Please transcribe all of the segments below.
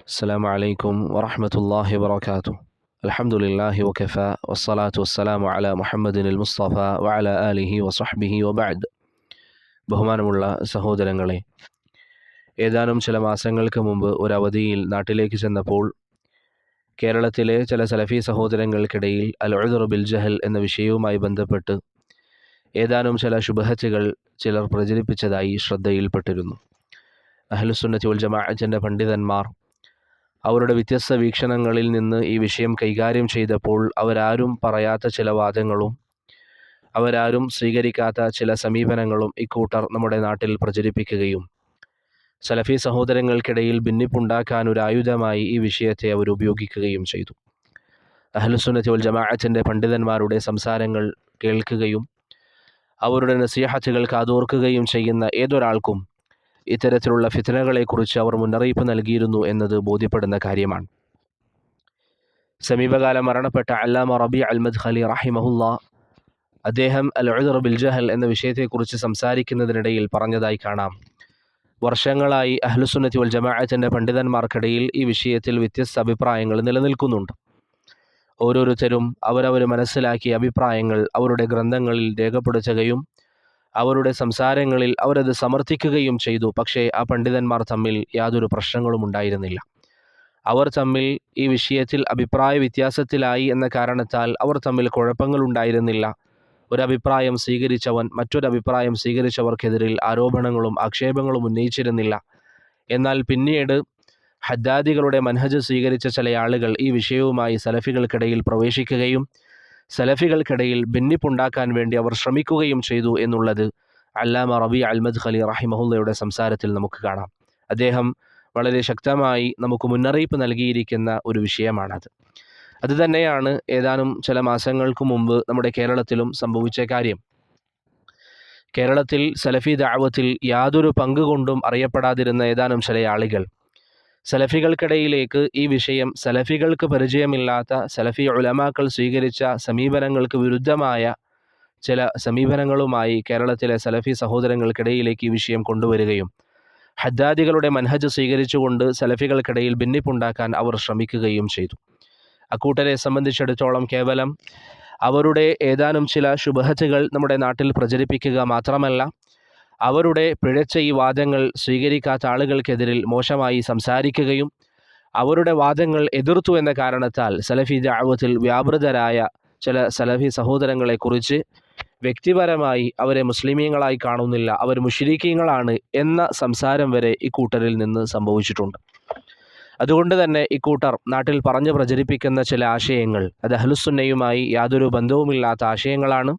السلام عليكم ورحمة الله وبركاته. الحمد لله وكفى والصلاة والسلام على محمد المصطفى وعلى آله وصحبه وبعد. ബഹുമാനമുള്ള സഹോദരങ്ങളെ, ഏതാനും ചില മാസങ്ങൾക്ക് മുമ്പ് ഒരു അവധിയിൽ നാട്ടിലേക്ക് ചെന്നപ്പോൾ കേരളത്തിലെ ചില സലഫി സഹോദരങ്ങൾക്കിടയിൽ അൽ ഉദ്ർ ബിൽ ജഹൽ എന്ന വിഷയവുമായി ബന്ധപ്പെട്ട് ഏതാനും ചില ശുബഹത്തുകൾ ചിലർ പ്രചരിപ്പിച്ചതായി ശ്രദ്ധയിൽപ്പെട്ടിരുന്നു. അഹ്ലുസുന്നത്തി വൽ ജമാഅത്തിന്റെ പണ്ഡിതന്മാർ അവരുടെ വ്യത്യസ്ത വീക്ഷണങ്ങളിൽ നിന്ന് ഈ വിഷയം കൈകാര്യം ചെയ്തപ്പോൾ അവരാരും പറയാത്ത ചില വാദങ്ങളും അവരാരും സ്വീകരിക്കാത്ത ചില സമീപനങ്ങളും ഇക്കൂട്ടർ നമ്മുടെ നാട്ടിൽ പ്രചരിപ്പിക്കുകയും സലഫി സഹോദരങ്ങൾക്കിടയിൽ ഭിന്നിപ്പുണ്ടാക്കാൻ ഒരു ആയുധമായി ഈ വിഷയത്തെ അവർ ഉപയോഗിക്കുകയും ചെയ്തു. അഹ്ലുസുന്നത്തി വൽ ജമാഅത്തിന്റെ പണ്ഡിതന്മാരുടെ സംസാരങ്ങൾ കേൾക്കുകയും അവരുടെ നസീഹത്തുകൾ കാതോർക്കുകയും ചെയ്യുന്ന ഏതൊരാൾക്കും ഇത്തരത്തിലുള്ള ഫിത്നകളെക്കുറിച്ച് അവർ മുന്നറിയിപ്പ് നൽകിയിരുന്നു എന്നത് ബോധ്യപ്പെടുന്ന കാര്യമാണ്. സമീപകാലം മരണപ്പെട്ട അല്ലാമ റബീ അൽ മദ്ഖലി റഹിമഹുല്ലാ അദ്ദേഹം അൽ ഉദ്ർ ബിൽ ജഹൽ എന്ന വിഷയത്തെക്കുറിച്ച് സംസാരിക്കുന്നതിനിടയിൽ പറഞ്ഞതായി കാണാം, വർഷങ്ങളായി അഹ്ലുസുന്നത്തി വൽ ജമാഅത്തിന്റെ പണ്ഡിതന്മാർക്കിടയിൽ ഈ വിഷയത്തിൽ വ്യത്യസ്ത അഭിപ്രായങ്ങൾ നിലനിൽക്കുന്നുണ്ട്. ഓരോരുത്തരും അവരവർ മനസ്സിലാക്കിയ അഭിപ്രായങ്ങൾ അവരുടെ ഗ്രന്ഥങ്ങളിൽ രേഖപ്പെടുത്തുകയും അവരുടെ സംസാരങ്ങളിൽ അവരത് സമർത്ഥിക്കുകയും ചെയ്തു. പക്ഷേ ആ പണ്ഡിതന്മാർ തമ്മിൽ യാതൊരു പ്രശ്നങ്ങളും ഉണ്ടായിരുന്നില്ല. അവർ തമ്മിൽ ഈ വിഷയത്തിൽ അഭിപ്രായ വ്യത്യാസത്തിലായി എന്ന കാരണത്താൽ അവർ തമ്മിൽ കുഴപ്പങ്ങളുണ്ടായിരുന്നില്ല. ഒരഭിപ്രായം സ്വീകരിച്ചവൻ മറ്റൊരഭിപ്രായം സ്വീകരിച്ചവർക്കെതിരിൽ ആരോപണങ്ങളും ആക്ഷേപങ്ങളും ഉന്നയിച്ചിരുന്നില്ല. എന്നാൽ പിന്നീട് ഹദ്ദാദികളുടെ മൻഹജ് സ്വീകരിച്ച ചില ആളുകൾ ഈ വിഷയവുമായി സലഫികൾക്കിടയിൽ പ്രവേശിക്കുകയും സലഫികൾക്കിടയിൽ ഭിന്നിപ്പുണ്ടാക്കാൻ വേണ്ടി അവർ ശ്രമിക്കുകയും ചെയ്തു എന്നുള്ളത് അല്ലാമ റബീ അൽ മദ്ഖലി റഹിമഹുല്ലയുടെ സംസാരത്തിൽ നമുക്ക് കാണാം. അദ്ദേഹം വളരെ ശക്തമായി നമുക്ക് മുന്നറിയിപ്പ് നൽകിയിരിക്കുന്ന ഒരു വിഷയമാണത്. അതുതന്നെയാണ് ഏതാനും ചില മാസങ്ങൾക്ക് മുമ്പ് നമ്മുടെ കേരളത്തിലും സംഭവിച്ച കാര്യം. കേരളത്തിൽ സലഫി ദഅവത്തിൽ യാതൊരു പങ്കുകൊണ്ടും അറിയപ്പെടാതിരുന്ന ഏതാനും ചില ആളുകൾ സലഫികൾക്കിടയിലേക്ക് ഈ വിഷയം സലഫികൾക്ക് പരിചയമില്ലാത്ത സലഫി ഉലമാക്കൾ സ്വീകരിച്ച സമീപനങ്ങൾക്ക് വിരുദ്ധമായ ചില സമീപനങ്ങളുമായി കേരളത്തിലെ സലഫി സഹോദരങ്ങൾക്കിടയിലേക്ക് ഈ വിഷയം കൊണ്ടുവരികയും ഹദ്ദാദികളുടെ മൻഹജ് സ്വീകരിച്ചുകൊണ്ട് സലഫികൾക്കിടയിൽ ഭിന്നിപ്പുണ്ടാക്കാൻ അവർ ശ്രമിക്കുകയും ചെയ്തു. അക്കൂട്ടരെ സംബന്ധിച്ചിടത്തോളം കേവലം അവരുടെ ഏതാനും ചില ശുബഹത്തുകൾ നമ്മുടെ നാട്ടിൽ പ്രചരിപ്പിക്കുക മാത്രമല്ല, അവരുടെ പിഴച്ച ഈ വാദങ്ങൾ സ്വീകരിക്കാത്ത ആളുകൾക്കെതിരിൽ മോശമായി സംസാരിക്കുകയും അവരുടെ വാദങ്ങൾ എതിർത്തു എന്ന കാരണത്താൽ സലഫി ദഅവത്തിൽ വ്യാപൃതരായ ചില സലഫി സഹോദരങ്ങളെക്കുറിച്ച് വ്യക്തിപരമായി അവരെ മുസ്ലിമീങ്ങളായി കാണുന്നില്ല, അവർ മുശ്രിക്കീങ്ങളാണ് എന്ന സംസാരം വരെ ഇക്കൂട്ടരിൽ നിന്ന് സംഭവിച്ചിട്ടുണ്ട്. അതുകൊണ്ട് തന്നെ ഇക്കൂട്ടർ നാട്ടിൽ പറഞ്ഞു പ്രചരിപ്പിക്കുന്ന ചില ആശയങ്ങൾ അത് അഹ്ലുസുന്നയുമായി യാതൊരു ബന്ധവുമില്ലാത്ത ആശയങ്ങളാണ്.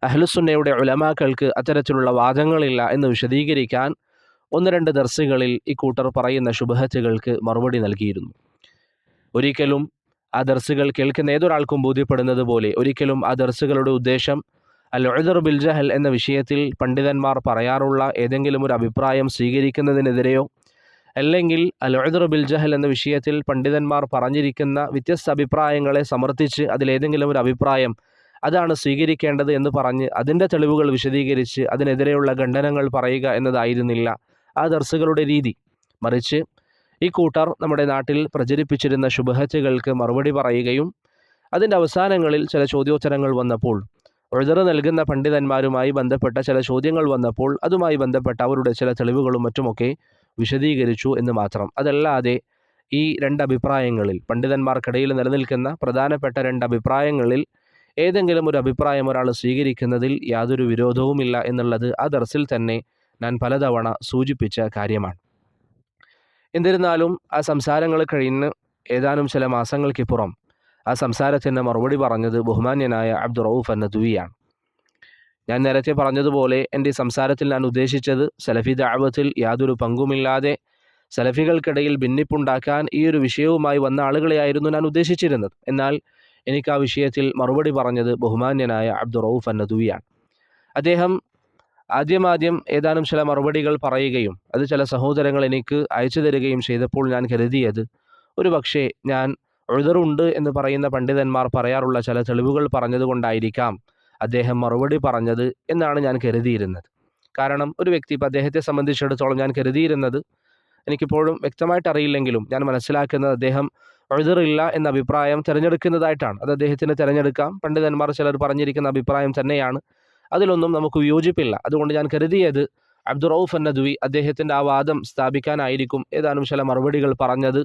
അഹ്ലുസുന്നയുടെ ഉലമാക്കൾക്ക് അത്തരത്തിലുള്ള വാദങ്ങളില്ല എന്ന് വിശദീകരിക്കാൻ ഒന്ന് രണ്ട് ദർസുകളിൽ ഇക്കൂട്ടർ പറയുന്ന ശുബഹത്തുകൾക്ക് മറുപടി നൽകിയിരുന്നു. ഒരിക്കലും ആ ദർസുകൾ കേൾക്കുന്ന ഏതൊരാൾക്കും ബോധ്യപ്പെടുന്നത് പോലെ ഒരിക്കലും ആ ദർസുകളുടെ ഉദ്ദേശം അൽ ഉദ്ർ ബിൽ ജഹൽ എന്ന വിഷയത്തിൽ പണ്ഡിതന്മാർ പറയാറുള്ള ഏതെങ്കിലും ഒരു അഭിപ്രായം സ്വീകരിക്കുന്നതിനെതിരെയോ അല്ലെങ്കിൽ അൽ ഉദ്ർ ബിൽ ജഹൽ എന്ന വിഷയത്തിൽ പണ്ഡിതന്മാർ പറഞ്ഞിരിക്കുന്ന വ്യത്യസ്ത അഭിപ്രായങ്ങളെ സമർത്ഥിച്ച് അതിലേതെങ്കിലും ഒരു അഭിപ്രായം അതാണ് സ്വീകരിക്കേണ്ടത് എന്ന് പറഞ്ഞ് അതിൻ്റെ തെളിവുകൾ വിശദീകരിച്ച് അതിനെതിരെയുള്ള ഖണ്ഡനങ്ങൾ പറയുക എന്നതായിരുന്നില്ല ആ ദർസുകളുടെ രീതി. മറിച്ച് ഈ കൂട്ടർ നമ്മുടെ നാട്ടിൽ പ്രചരിപ്പിച്ചിരുന്ന ശുബഹത്തുകൾക്ക് മറുപടി പറയുകയും അതിൻ്റെ അവസാനങ്ങളിൽ ചില ചോദ്യോത്തരങ്ങൾ വന്നപ്പോൾ ഉദ്ർ നൽകുന്ന പണ്ഡിതന്മാരുമായി ബന്ധപ്പെട്ട ചില ചോദ്യങ്ങൾ വന്നപ്പോൾ അതുമായി ബന്ധപ്പെട്ട അവരുടെ ചില തെളിവുകളും മറ്റുമൊക്കെ വിശദീകരിച്ചു എന്ന് മാത്രം. അതല്ലാതെ ഈ രണ്ടഭിപ്രായങ്ങളിൽ പണ്ഡിതന്മാർക്കിടയിൽ നിലനിൽക്കുന്ന പ്രധാനപ്പെട്ട രണ്ടഭിപ്രായങ്ങളിൽ ഏതെങ്കിലും ഒരു അഭിപ്രായം ഒരാൾ സ്വീകരിക്കുന്നതിൽ യാതൊരു വിരോധവുമില്ല എന്നുള്ളത് ആ ദർസിൽ തന്നെ ഞാൻ പലതവണ സൂചിപ്പിച്ച കാര്യമാണ്. എന്നിരുന്നാലും ആ സംസാരങ്ങൾ കഴിഞ്ഞ് ഏതാനും ചില മാസങ്ങൾക്കിപ്പുറം ആ സംസാരത്തിന് മറുപടി പറഞ്ഞത് ബഹുമാന്യനായ അബ്ദുർ റഊഫ് അന്നദുവിയാണ്. ഞാൻ നേരത്തെ പറഞ്ഞതുപോലെ എൻ്റെ സംസാരത്തിൽ ഞാൻ ഉദ്ദേശിച്ചത് സലഫി ദഅവത്തിൽ യാതൊരു പങ്കുമില്ലാതെ സലഫികൾക്കിടയിൽ ഭിന്നിപ്പുണ്ടാക്കാൻ ഈ ഒരു വിഷയവുമായി വന്ന ആളുകളെയായിരുന്നു ഞാൻ ഉദ്ദേശിച്ചിരുന്നത്. എന്നാൽ എനിക്ക് ആ വിഷയത്തിൽ മറുപടി പറഞ്ഞത് ബഹുമാന്യനായ അബ്ദുർ റഊഫ് അന്നദുവിയാണ്. അദ്ദേഹം ആദ്യം ഏതാനും ചില മറുപടികൾ പറയുകയും അത് ചില സഹോദരങ്ങൾ എനിക്ക് അയച്ചു തരികയും ചെയ്തപ്പോൾ ഞാൻ കരുതിയത് ഒരു പക്ഷേ ഞാൻ ഉദ്റുണ്ട് എന്ന് പറയുന്ന പണ്ഡിതന്മാർ പറയാറുള്ള ചില തെളിവുകൾ പറഞ്ഞതുകൊണ്ടായിരിക്കാം അദ്ദേഹം മറുപടി പറഞ്ഞത് എന്നാണ് ഞാൻ കരുതിയിരുന്നത്. കാരണം ഒരു വ്യക്തി ഇപ്പം അദ്ദേഹത്തെ സംബന്ധിച്ചിടത്തോളം ഞാൻ കരുതിയിരുന്നത് എനിക്കിപ്പോഴും വ്യക്തമായിട്ട് അറിയില്ലെങ്കിലും ഞാൻ മനസ്സിലാക്കുന്നത് അദ്ദേഹം ഉഴ്ദറില്ല എന്ന അഭിപ്രായം തിരഞ്ഞെടുക്കുന്നതായിട്ടാണ്. അത് അദ്ദേഹത്തിന് തിരഞ്ഞെടുക്കാം. പണ്ഡിതന്മാർ ചിലർ പറഞ്ഞിരിക്കുന്ന അഭിപ്രായം തന്നെയാണ്. അതിലൊന്നും നമുക്ക് വിയോജിപ്പില്ല. അതുകൊണ്ട് ഞാൻ കരുതിയത് അബ്ദുറൌഫ് അന്നദ്വി അദ്ദേഹത്തിൻ്റെ ആ വാദം സ്ഥാപിക്കാനായിരിക്കും ഏതാനും ചില മറുപടികൾ പറഞ്ഞത്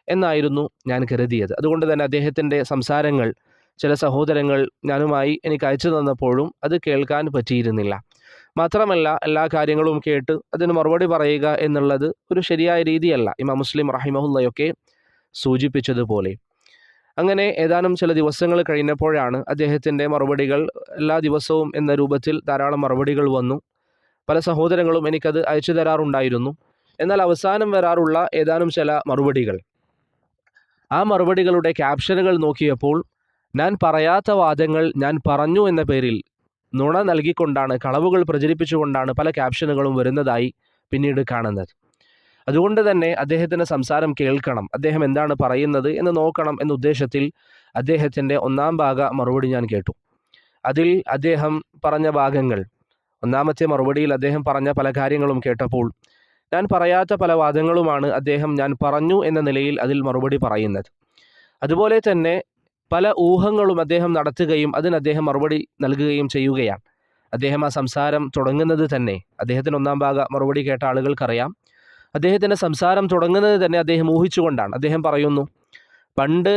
എന്നായിരുന്നു ഞാൻ കരുതിയത്. അതുകൊണ്ട് തന്നെ അദ്ദേഹത്തിൻ്റെ സംസാരങ്ങൾ ചില സഹോദരങ്ങൾ ഞാനുമായി എനിക്ക് അയച്ചു തന്നപ്പോഴും അത് കേൾക്കാൻ പറ്റിയിരുന്നില്ല. മാത്രമല്ല എല്ലാ കാര്യങ്ങളും കേട്ട് അതിന് മറുപടി പറയുക എന്നുള്ളത് ഒരു ശരിയായ രീതിയല്ല. ഇമാം മുസ്ലിം റഹിമഹുല്ലയൊക്കെ സൂചിപ്പിച്ചതുപോലെ. അങ്ങനെ ഏതാനും ചില ദിവസങ്ങൾ കഴിഞ്ഞപ്പോഴാണ് അദ്ദേഹത്തിൻ്റെ മറുപടികൾ എല്ലാ ദിവസവും എന്ന രൂപത്തിൽ ധാരാളം മറുപടികൾ വന്നു. പല സഹോദരങ്ങളും എനിക്കത് അയച്ചു തരാറുണ്ടായിരുന്നു. എന്നാൽ അവസാനം വരാറുള്ള ഏതാനും ചില മറുപടികൾ, ആ മറുപടികളുടെ ക്യാപ്ഷനുകൾ നോക്കിയപ്പോൾ ഞാൻ പറയാത്ത വാദങ്ങൾ ഞാൻ പറഞ്ഞു എന്ന പേരിൽ നുണ നൽകിക്കൊണ്ടാണ്, കളവുകൾ പ്രചരിപ്പിച്ചുകൊണ്ടാണ് പല ക്യാപ്ഷനുകളും വരുന്നതായി പിന്നീട് കാണുന്നത്. അതുകൊണ്ട് തന്നെ അദ്ദേഹത്തിൻ്റെ സംസാരം കേൾക്കണം, അദ്ദേഹം എന്താണ് പറയുന്നത് എന്ന് നോക്കണം എന്ന ഉദ്ദേശത്തിൽ അദ്ദേഹത്തിൻ്റെ ഒന്നാം ഭാഗ മറുപടി ഞാൻ കേട്ടു. അതിൽ അദ്ദേഹം പറഞ്ഞ ഭാഗങ്ങൾ, ഒന്നാമത്തെ മറുപടിയിൽ അദ്ദേഹം പറഞ്ഞ പല കാര്യങ്ങളും കേട്ടപ്പോൾ ഞാൻ പറയാത്ത പല വാദങ്ങളുമാണ് അദ്ദേഹം ഞാൻ പറഞ്ഞു എന്ന നിലയിൽ അതിൽ മറുപടി പറയുന്നത്. അതുപോലെ തന്നെ പല ഊഹങ്ങളും അദ്ദേഹം നടത്തുകയും അതിന് അദ്ദേഹം മറുപടി നൽകുകയും ചെയ്യുകയാണ്. അദ്ദേഹം ആ സംസാരം തുടങ്ങുന്നത് തന്നെ, അദ്ദേഹത്തിന് ഒന്നാം ഭാഗ മറുപടി കേട്ട ആളുകൾക്കറിയാം, അദ്ദേഹത്തിൻ്റെ സംസാരം തുടങ്ങുന്നത് തന്നെ അദ്ദേഹം ഊഹിച്ചുകൊണ്ടാണ്. അദ്ദേഹം പറയുന്നു, പണ്ട്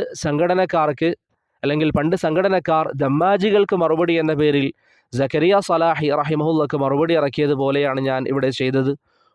സംഘടനക്കാർ ദമ്മാജികൾക്ക് മറുപടി എന്ന പേരിൽ സക്കരിയ സലാഹി റഹിമഹുല്ലക്ക് മറുപടി ഇറക്കിയതുപോലെയാണ് ഞാൻ ഇവിടെ ചെയ്തത്.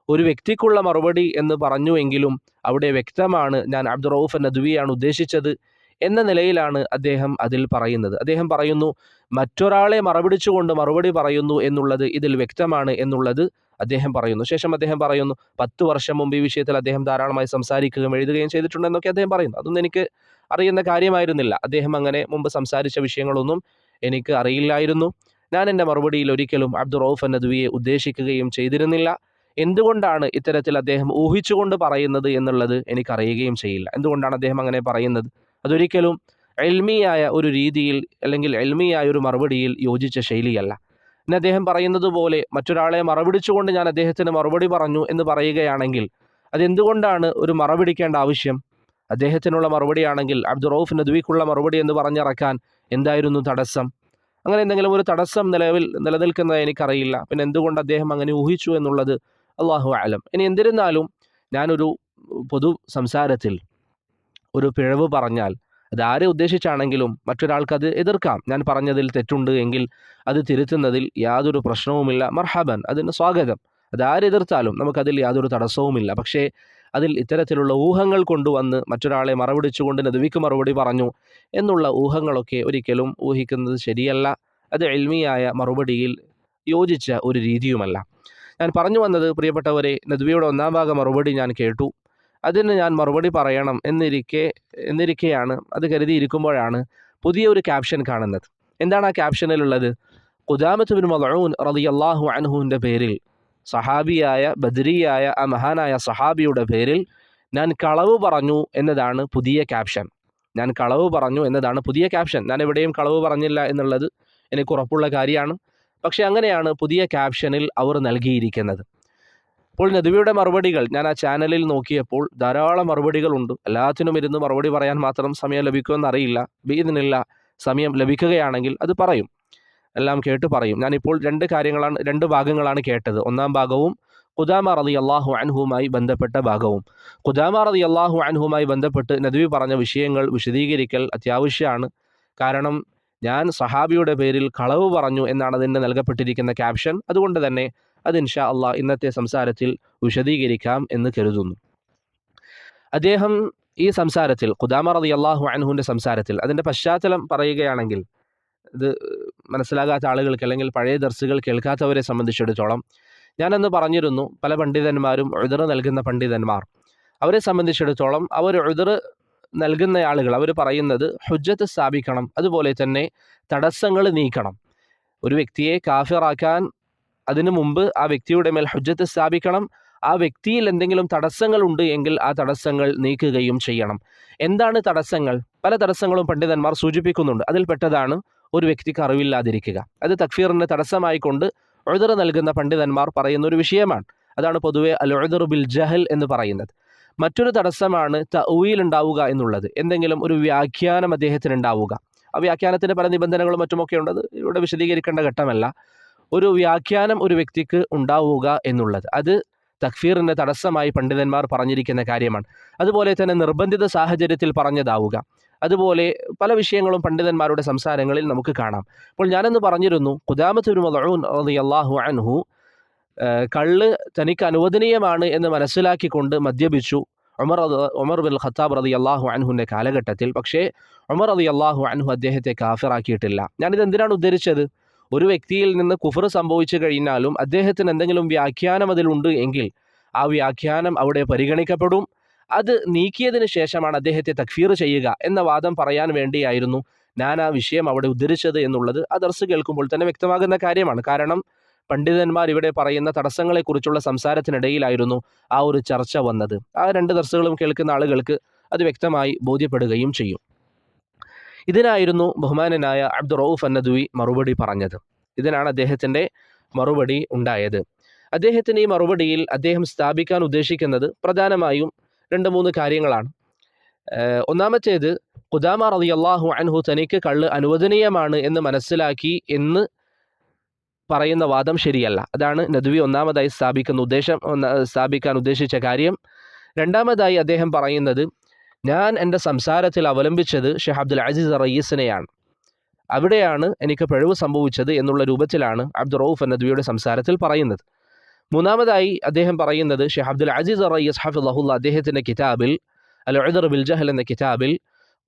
ഒരു വ്യക്തിക്കുള്ള മറുപടി എന്ന് പറഞ്ഞുവെങ്കിലും അവിടെ വ്യക്തമാണ് ഞാൻ അബ്ദുറൌഫ് അന്നദ്വിയാണ് ഉദ്ദേശിച്ചത് എന്ന നിലയിലാണ് അദ്ദേഹം അതിൽ പറയുന്നത്. അദ്ദേഹം പറയുന്നു, മറ്റൊരാളെ മറപിടിച്ചുകൊണ്ട് മറുപടി പറയുന്നു എന്നുള്ളത് ഇതിൽ വ്യക്തമാണ് എന്നുള്ളത് അദ്ദേഹം പറയുന്നു. ശേഷം അദ്ദേഹം പറയുന്നു, 10 വർഷം മുമ്പ് ഈ വിഷയത്തിൽ അദ്ദേഹം ധാരാളമായി സംസാരിക്കുകയും എഴുതുകയും ചെയ്തിട്ടുണ്ടെന്നൊക്കെ അദ്ദേഹം പറയുന്നു. അതൊന്നും എനിക്ക് അറിയുന്ന കാര്യമായിരുന്നില്ല. അദ്ദേഹം അങ്ങനെ മുമ്പ് സംസാരിച്ച വിഷയങ്ങളൊന്നും എനിക്ക് അറിയില്ലായിരുന്നു. ഞാൻ എൻ്റെ മറുപടിയിൽ ഒരിക്കലും അബ്ദുറൌഫ് അന്നദ്വിയെ ഉദ്ദേശിക്കുകയും ചെയ്തിരുന്നില്ല. എന്തുകൊണ്ടാണ് ഇത്തരത്തിൽ അദ്ദേഹം ഊഹിച്ചുകൊണ്ട് പറയുന്നത് എന്നുള്ളത് എനിക്കറിയുകയും ചെയ്യില്ല. എന്തുകൊണ്ടാണ് അദ്ദേഹം അങ്ങനെ പറയുന്നത്? അതൊരിക്കലും എൽമിയായ ഒരു രീതിയിൽ അല്ലെങ്കിൽ എൽമിയായ ഒരു മറുപടിയിൽ യോജിച്ച ശൈലിയല്ല. പിന്നെ അദ്ദേഹം പറയുന്നത് പോലെ മറ്റൊരാളെ മറപിടിച്ചുകൊണ്ട് ഞാൻ അദ്ദേഹത്തിന് മറുപടി പറഞ്ഞു എന്ന് പറയുകയാണെങ്കിൽ അതെന്തുകൊണ്ടാണ് ഒരു മറപിടിക്കേണ്ട ആവശ്യം? അദ്ദേഹത്തിനുള്ള മറുപടിയാണെങ്കിൽ അബ്ദുറൌഫ് നദ്വിക്കുള്ള മറുപടി എന്ന് പറഞ്ഞിറക്കാൻ എന്തായിരുന്നു തടസ്സം? അങ്ങനെ എന്തെങ്കിലും ഒരു തടസ്സം നിലനിൽക്കുന്നത് എനിക്കറിയില്ല. പിന്നെ എന്തുകൊണ്ട് അദ്ദേഹം അങ്ങനെ ഊഹിച്ചു എന്നുള്ളത് അല്ലാഹു അലം. ഇനി എന്തിരുന്നാലും ഞാനൊരു പൊതു സംസാരത്തിൽ ഒരു പിഴവ് പറഞ്ഞാൽ അത് ആരെ ഉദ്ദേശിച്ചാണെങ്കിലും മറ്റൊരാൾക്കത് എതിർക്കാം. ഞാൻ പറഞ്ഞതിൽ തെറ്റുണ്ട് എങ്കിൽ അത് തിരുത്തുന്നതിൽ യാതൊരു പ്രശ്നവുമില്ല. മർഹബൻ, അതിന് സ്വാഗതം. അത് ആരെതിർത്താലും നമുക്കതിൽ യാതൊരു തടസ്സവുമില്ല. പക്ഷേ അതിൽ ഇത്തരത്തിലുള്ള ഊഹങ്ങൾ കൊണ്ടുവന്ന് മറ്റൊരാളെ മറപിടിച്ചുകൊണ്ട് നദ്വിക്ക് മറുപടി പറഞ്ഞു എന്നുള്ള ഊഹങ്ങളൊക്കെ ഒരിക്കലും ഊഹിക്കുന്നത് ശരിയല്ല. അത് ഇൽമിയായ മറുപടിയിൽ യോജിച്ച ഒരു രീതിയുമല്ല. ഞാൻ പറഞ്ഞു വന്നത്, പ്രിയപ്പെട്ടവരെ, നദ്വിയുടെ ഒന്നാം ഭാഗ മറുപടി ഞാൻ കേട്ടു. അതിന് ഞാൻ മറുപടി പറയണം എന്നിരിക്കെയാണ്, അത് കരുതിയിരിക്കുമ്പോഴാണ് പുതിയൊരു ക്യാപ്ഷൻ കാണുന്നത്. എന്താണ് ആ ക്യാപ്ഷനിലുള്ളത്? ഖുദാമത്ത് ബിൻ മദ്ഊൻ റളിയല്ലാഹു അൻഹുവിൻ്റെ പേരിൽ, സഹാബിയായ ബദരിയായ ആ മഹാനായ സഹാബിയുടെ പേരിൽ ഞാൻ കളവ് പറഞ്ഞു എന്നതാണ് പുതിയ ക്യാപ്ഷൻ. ഞാൻ കളവ് പറഞ്ഞു എന്നതാണ് പുതിയ ക്യാപ്ഷൻ. ഞാൻ എവിടെയും കളവ് പറഞ്ഞില്ല എന്നുള്ളത് എനിക്ക് ഉറപ്പുള്ള കാര്യമാണ്. പക്ഷേ അങ്ങനെയാണ് പുതിയ ക്യാപ്ഷനിൽ അവർ നൽകിയിരിക്കുന്നത്. അപ്പോൾ നദ്വിയുടെ മറുപടികൾ ഞാൻ ആ ചാനലിൽ നോക്കിയപ്പോൾ ധാരാളം മറുപടികളുണ്ട്. എല്ലാത്തിനും ഇരുന്ന് മറുപടി പറയാൻ മാത്രം സമയം ലഭിക്കുമെന്ന് അറിയില്ല. ബിഇദ്നില്ലാ സമയം ലഭിക്കുകയാണെങ്കിൽ അത് പറയും, എല്ലാം കേട്ട് പറയും. ഞാനിപ്പോൾ രണ്ട് ഭാഗങ്ങളാണ് കേട്ടത്. ഒന്നാം ഭാഗവും ഖുദാമ റളിയല്ലാഹു അൻഹുമായി ബന്ധപ്പെട്ട ഭാഗവും. ഖുദാമ റളിയല്ലാഹു അൻഹുമായി ബന്ധപ്പെട്ട് നദ്വി പറഞ്ഞ വിഷയങ്ങൾ വിശദീകരിക്കൽ അത്യാവശ്യമാണ്. കാരണം ഞാൻ സഹാബിയുടെ പേരിൽ കളവ് പറഞ്ഞു എന്നാണ് അതിന് നൽകപ്പെട്ടിരിക്കുന്ന ക്യാപ്ഷൻ. അതുകൊണ്ട് തന്നെ അത് ഇൻഷാ അള്ളാഹ് ഇന്നത്തെ സംസാരത്തിൽ വിശദീകരിക്കാം എന്ന് കരുതുന്നു. അദ്ദേഹം ഈ സംസാരത്തിൽ, ഖുദാമ റളിയല്ലാഹു അൻഹുവിൻ്റെ സംസാരത്തിൽ, അതിൻ്റെ പശ്ചാത്തലം പറയുകയാണെങ്കിൽ ഇത് മനസ്സിലാകാത്ത ആളുകൾക്ക് അല്ലെങ്കിൽ പഴയ ദർസുകൾ കേൾക്കാത്തവരെ സംബന്ധിച്ചിടത്തോളം, ഞാനന്ന് പറഞ്ഞിരുന്നു, പല പണ്ഡിതന്മാരും ഉദ്ർ നൽകുന്ന പണ്ഡിതന്മാർ, അവരെ സംബന്ധിച്ചിടത്തോളം അവർ ഉദ്ർ നൽകുന്ന ആളുകൾ അവർ പറയുന്നത് ഹുജ്ജത്ത് സ്ഥാപിക്കണം, അതുപോലെ തന്നെ തടസ്സങ്ങൾ നീക്കണം. ഒരു വ്യക്തിയെ കാഫിറാക്കാൻ അതിനു മുമ്പ് ആ വ്യക്തിയുടെ മേൽ ഹുജ്ജത്ത് സ്ഥാപിക്കണം. ആ വ്യക്തിയിൽ എന്തെങ്കിലും തടസ്സങ്ങളുണ്ട് എങ്കിൽ ആ തടസ്സങ്ങൾ നീക്കുകയും ചെയ്യണം. എന്താണ് തടസ്സങ്ങൾ? പല തടസ്സങ്ങളും പണ്ഡിതന്മാർ സൂചിപ്പിക്കുന്നുണ്ട്. അതിൽപ്പെട്ടതാണ് ഒരു വ്യക്തിക്ക് അറിവില്ലാതിരിക്കുക. അത് തക്ഫീറിന് തടസ്സമായിക്കൊണ്ട് ഉദ്ർ നൽകുന്ന പണ്ഡിതന്മാർ പറയുന്ന ഒരു വിഷയമാണ്. അതാണ് പൊതുവെ അൽ ഉദ്ർ ബിൽ ജഹൽ എന്ന് പറയുന്നത്. മറ്റൊരു തടസ്സമാണ് തഅ്വീൽ ഉണ്ടാവുക എന്നുള്ളത്. എന്തെങ്കിലും ഒരു വ്യാഖ്യാനം അദ്ദേഹത്തിന് ഉണ്ടാവുക. ആ വ്യാഖ്യാനത്തിന് പല നിബന്ധനകളും മറ്റുമൊക്കെ ഉണ്ട്, അത് ഇവിടെ വിശദീകരിക്കേണ്ട ഘട്ടമല്ല. ഒരു വ്യാഖ്യാനം ഒരു വ്യക്തിക്ക് ഉണ്ടാവുക എന്നുള്ളത് അത് തക്ഫീറിൻ്റെ തടസ്സമായി പണ്ഡിതന്മാർ പറഞ്ഞിരിക്കുന്ന കാര്യമാണ്. അതുപോലെ തന്നെ നിർബന്ധിത സാഹചര്യത്തിൽ പറഞ്ഞതാവുക, അതുപോലെ പല വിഷയങ്ങളും പണ്ഡിതന്മാരുടെ സംസാരങ്ങളിൽ നമുക്ക് കാണാം. അപ്പോൾ ഞാനെന്ന് പറഞ്ഞിരുന്നു, ഖുദാമത്ത് ഇബ്നു മദ്ഊൻ റളിയല്ലാഹു അൻഹു കള്ള് തനിക്ക് അനുവദനീയമാണ് എന്ന് മനസ്സിലാക്കിക്കൊണ്ട് മദ്യപിച്ചു ഉമർ ബിൻ ഖത്താബ് റളിയല്ലാഹു അൻഹുവിൻ്റെ കാലഘട്ടത്തിൽ. പക്ഷേ ഉമർ റളിയല്ലാഹു അൻഹു അദ്ദേഹത്തെ കാഫിറാക്കിയിട്ടില്ല. ഞാനിത് എന്തിനാണ് ഉദ്ധരിച്ചത്? ഒരു വ്യക്തിയിൽ നിന്ന് കുഫർ സംഭവിച്ചു കഴിഞ്ഞാലും അദ്ദേഹത്തിന് എന്തെങ്കിലും വ്യാഖ്യാനം അതിലുണ്ട് എങ്കിൽ ആ വ്യാഖ്യാനം അവിടെ പരിഗണിക്കപ്പെടും. അത് നീക്കിയതിന് ശേഷമാണ് അദ്ദേഹത്തെ തക്ഫീർ ചെയ്യുക എന്ന വാദം പറയാൻ വേണ്ടിയായിരുന്നു ഞാൻ ആ വിഷയം അവിടെ ഉദ്ധരിച്ചത് എന്നുള്ളത് ആ ദർസ് കേൾക്കുമ്പോൾ തന്നെ വ്യക്തമാകുന്ന കാര്യമാണ്. കാരണം പണ്ഡിതന്മാർ ഇവിടെ പറയുന്ന തടസ്സങ്ങളെക്കുറിച്ചുള്ള സംസാരത്തിനിടയിലായിരുന്നു ആ ഒരു ചർച്ച വന്നത്. ആ രണ്ട് ദർസുകളും കേൾക്കുന്ന ആളുകൾക്ക് അത് വ്യക്തമായി ബോധ്യപ്പെടുകയും ചെയ്യും. ഇതിനായിരുന്നു ബഹുമാനനായ അബ്ദുർ റഊഫ് അന്നദ്വി മറുപടി പറഞ്ഞത്. ഇതിനാണ് അദ്ദേഹത്തിൻ്റെ മറുപടി ഉണ്ടായത്. അദ്ദേഹത്തിന് ഈ മറുപടിയിൽ അദ്ദേഹം സ്ഥാപിക്കാൻ ഉദ്ദേശിക്കുന്നത് പ്രധാനമായും 2-3 കാര്യങ്ങളാണ്. ഒന്നാമത്തേത്, ഖുദാമ റളിയല്ലാഹു അൻഹു തനിക്ക് കള്ള് അനുവദനീയമാണ് എന്ന് മനസ്സിലാക്കി എന്ന് പറയുന്ന വാദം ശരിയല്ല. അതാണ് നദ്വി ഒന്നാമതായി സ്ഥാപിക്കാൻ ഉദ്ദേശിച്ച കാര്യം. രണ്ടാമതായി അദ്ദേഹം പറയുന്നത്, ഞാൻ എൻ്റെ സംസാരത്തിൽ അവലംബിച്ചത് ഷെയ്ഖ് അബ്ദുൽ അസീസ് റയീസിനെയാണ്, അവിടെയാണ് എനിക്ക് പിഴവ് സംഭവിച്ചത് എന്നുള്ള രൂപത്തിലാണ് അബ്ദുർ റഊഫ് അന്നദ്വിയുടെ സംസാരത്തിൽ പറയുന്നത്. മൂന്നാമതായി അദ്ദേഹം പറയുന്നത്, ഷെയ്ഖ് അബ്ദുൽ അസീസ് റയീസ് ഹഫിളഹുല്ല അദ്ദേഹത്തിൻ്റെ കിതാബിൽ അൽ ഉദ്ർ ബിൽ ജഹൽ എന്ന കിതാബിൽ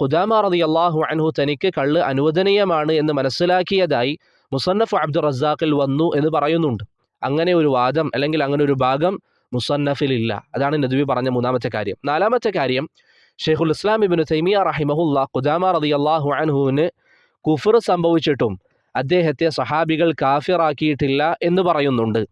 ഖുദാമ റളിയല്ലാഹു അൻഹു തനിക്ക് കള്ള് അനുവദനീയമാണ് എന്ന് മനസ്സിലാക്കിയതായി മുസന്നഫ് അബ്ദുർ റസാഖിൽ വന്നു എന്ന് പറയുന്നുണ്ട്. അങ്ങനെ ഒരു വാദം അല്ലെങ്കിൽ അങ്ങനെ ഒരു ഭാഗം മുസന്നഫിലില്ല. അതാണ് നദ്വി പറഞ്ഞ മൂന്നാമത്തെ കാര്യം. നാലാമത്തെ കാര്യം, ഷെയ്ഖുൽ ഇസ്ലാം ഇബ്നു തൈമിയ റഹിമഹുല്ല ഖുദാമ റളിയല്ലാഹു അൻഹുവിന് കുഫർ സംഭവിച്ചിട്ടും അദ്ദേഹത്തെ സഹാബികൾ കാഫിറാക്കിയിട്ടില്ല എന്ന് പറയുന്നുണ്ട്.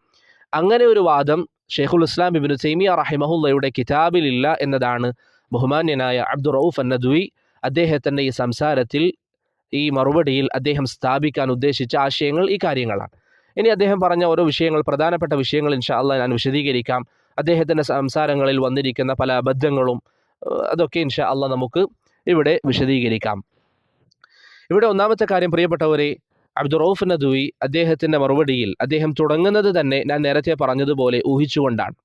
അങ്ങനെ ഒരു വാദം ഷെയ്ഖുൽ ഇസ്ലാം ഇബ്നു തൈമിയ റഹിമഹുല്ലയുടെ കിതാബിലില്ല എന്നതാണ് ബഹുമാന്യനായ അബ്ദുർ റഊഫ് അന്നദ്വി അദ്ദേഹത്തിൻ്റെ ഈ സംസാരത്തിൽ, ഈ മറുപടിയിൽ അദ്ദേഹം സ്ഥാപിക്കാൻ ഉദ്ദേശിച്ച ആശയങ്ങൾ ഈ കാര്യങ്ങളാണ്. ഇനി അദ്ദേഹം പറഞ്ഞ ഓരോ വിഷയങ്ങൾ, പ്രധാനപ്പെട്ട വിഷയങ്ങൾ ഇൻഷാ അല്ലാഹ് ഞാൻ വിശദീകരിക്കാം. അദ്ദേഹത്തിൻ്റെ സംസാരങ്ങളിൽ വന്നിരിക്കുന്ന പല അബദ്ധങ്ങളും അതൊക്കെ ഇൻഷാ അല്ലാഹ് നമുക്ക് ഇവിടെ വിശദീകരിക്കാം. ഇവിടെ ഒന്നാമത്തെ കാര്യം, പ്രിയപ്പെട്ടവരെ, അബ്ദുർ റഊഫ് അന്നദ്വി അദ്ദേഹത്തിൻ്റെ മറുപടിയിൽ അദ്ദേഹം തുടങ്ങുന്നത് തന്നെ ഞാൻ നേരത്തെ പറഞ്ഞതുപോലെ ഊഹിച്ചുകൊണ്ടാണ്.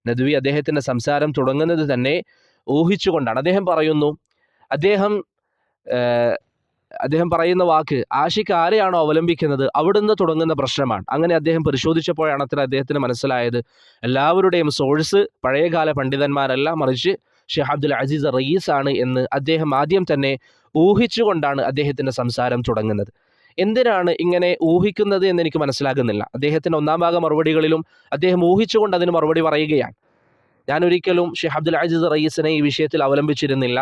നദ്വി അദ്ദേഹത്തിൻ്റെ സംസാരം തുടങ്ങുന്നത് തന്നെ ഊഹിച്ചുകൊണ്ടാണ്. അദ്ദേഹം പറയുന്നു, അദ്ദേഹം പറയുന്ന വാക്ക്, ആഷിഖ് ആരെയാണോ അവലംബിക്കുന്നത് അവിടുന്ന് തുടങ്ങുന്ന പ്രശ്നമാണ്. അങ്ങനെ അദ്ദേഹം പരിശോധിച്ചപ്പോഴാണ് അദ്ദേഹത്തിന് മനസ്സിലായത് എല്ലാവരുടെയും സോഴ്സ് പഴയകാല പണ്ഡിതന്മാരല്ല, മറിച്ച് ഷെയ്ഖ് അബ്ദുൽ അസീസ് റയീസ് ആണ് എന്ന് അദ്ദേഹം ആദ്യം തന്നെ ഊഹിച്ചുകൊണ്ടാണ് അദ്ദേഹത്തിൻ്റെ സംസാരം തുടങ്ങുന്നത്. എന്തിനാണ് ഇങ്ങനെ ഊഹിക്കുന്നത് എന്ന് എനിക്ക് മനസ്സിലാകുന്നില്ല. അദ്ദേഹത്തിൻ്റെ ഒന്നാം ഭാഗ മറുപടികളിലും അദ്ദേഹം ഊഹിച്ചുകൊണ്ട് അതിന് മറുപടി പറയുകയാണ്. ഞാൻ ഒരിക്കലും ഷെയ്ഖ് അബ്ദുൽ അസീസ് റയീസിനെ ഈ വിഷയത്തിൽ അവലംബിച്ചിരുന്നില്ല.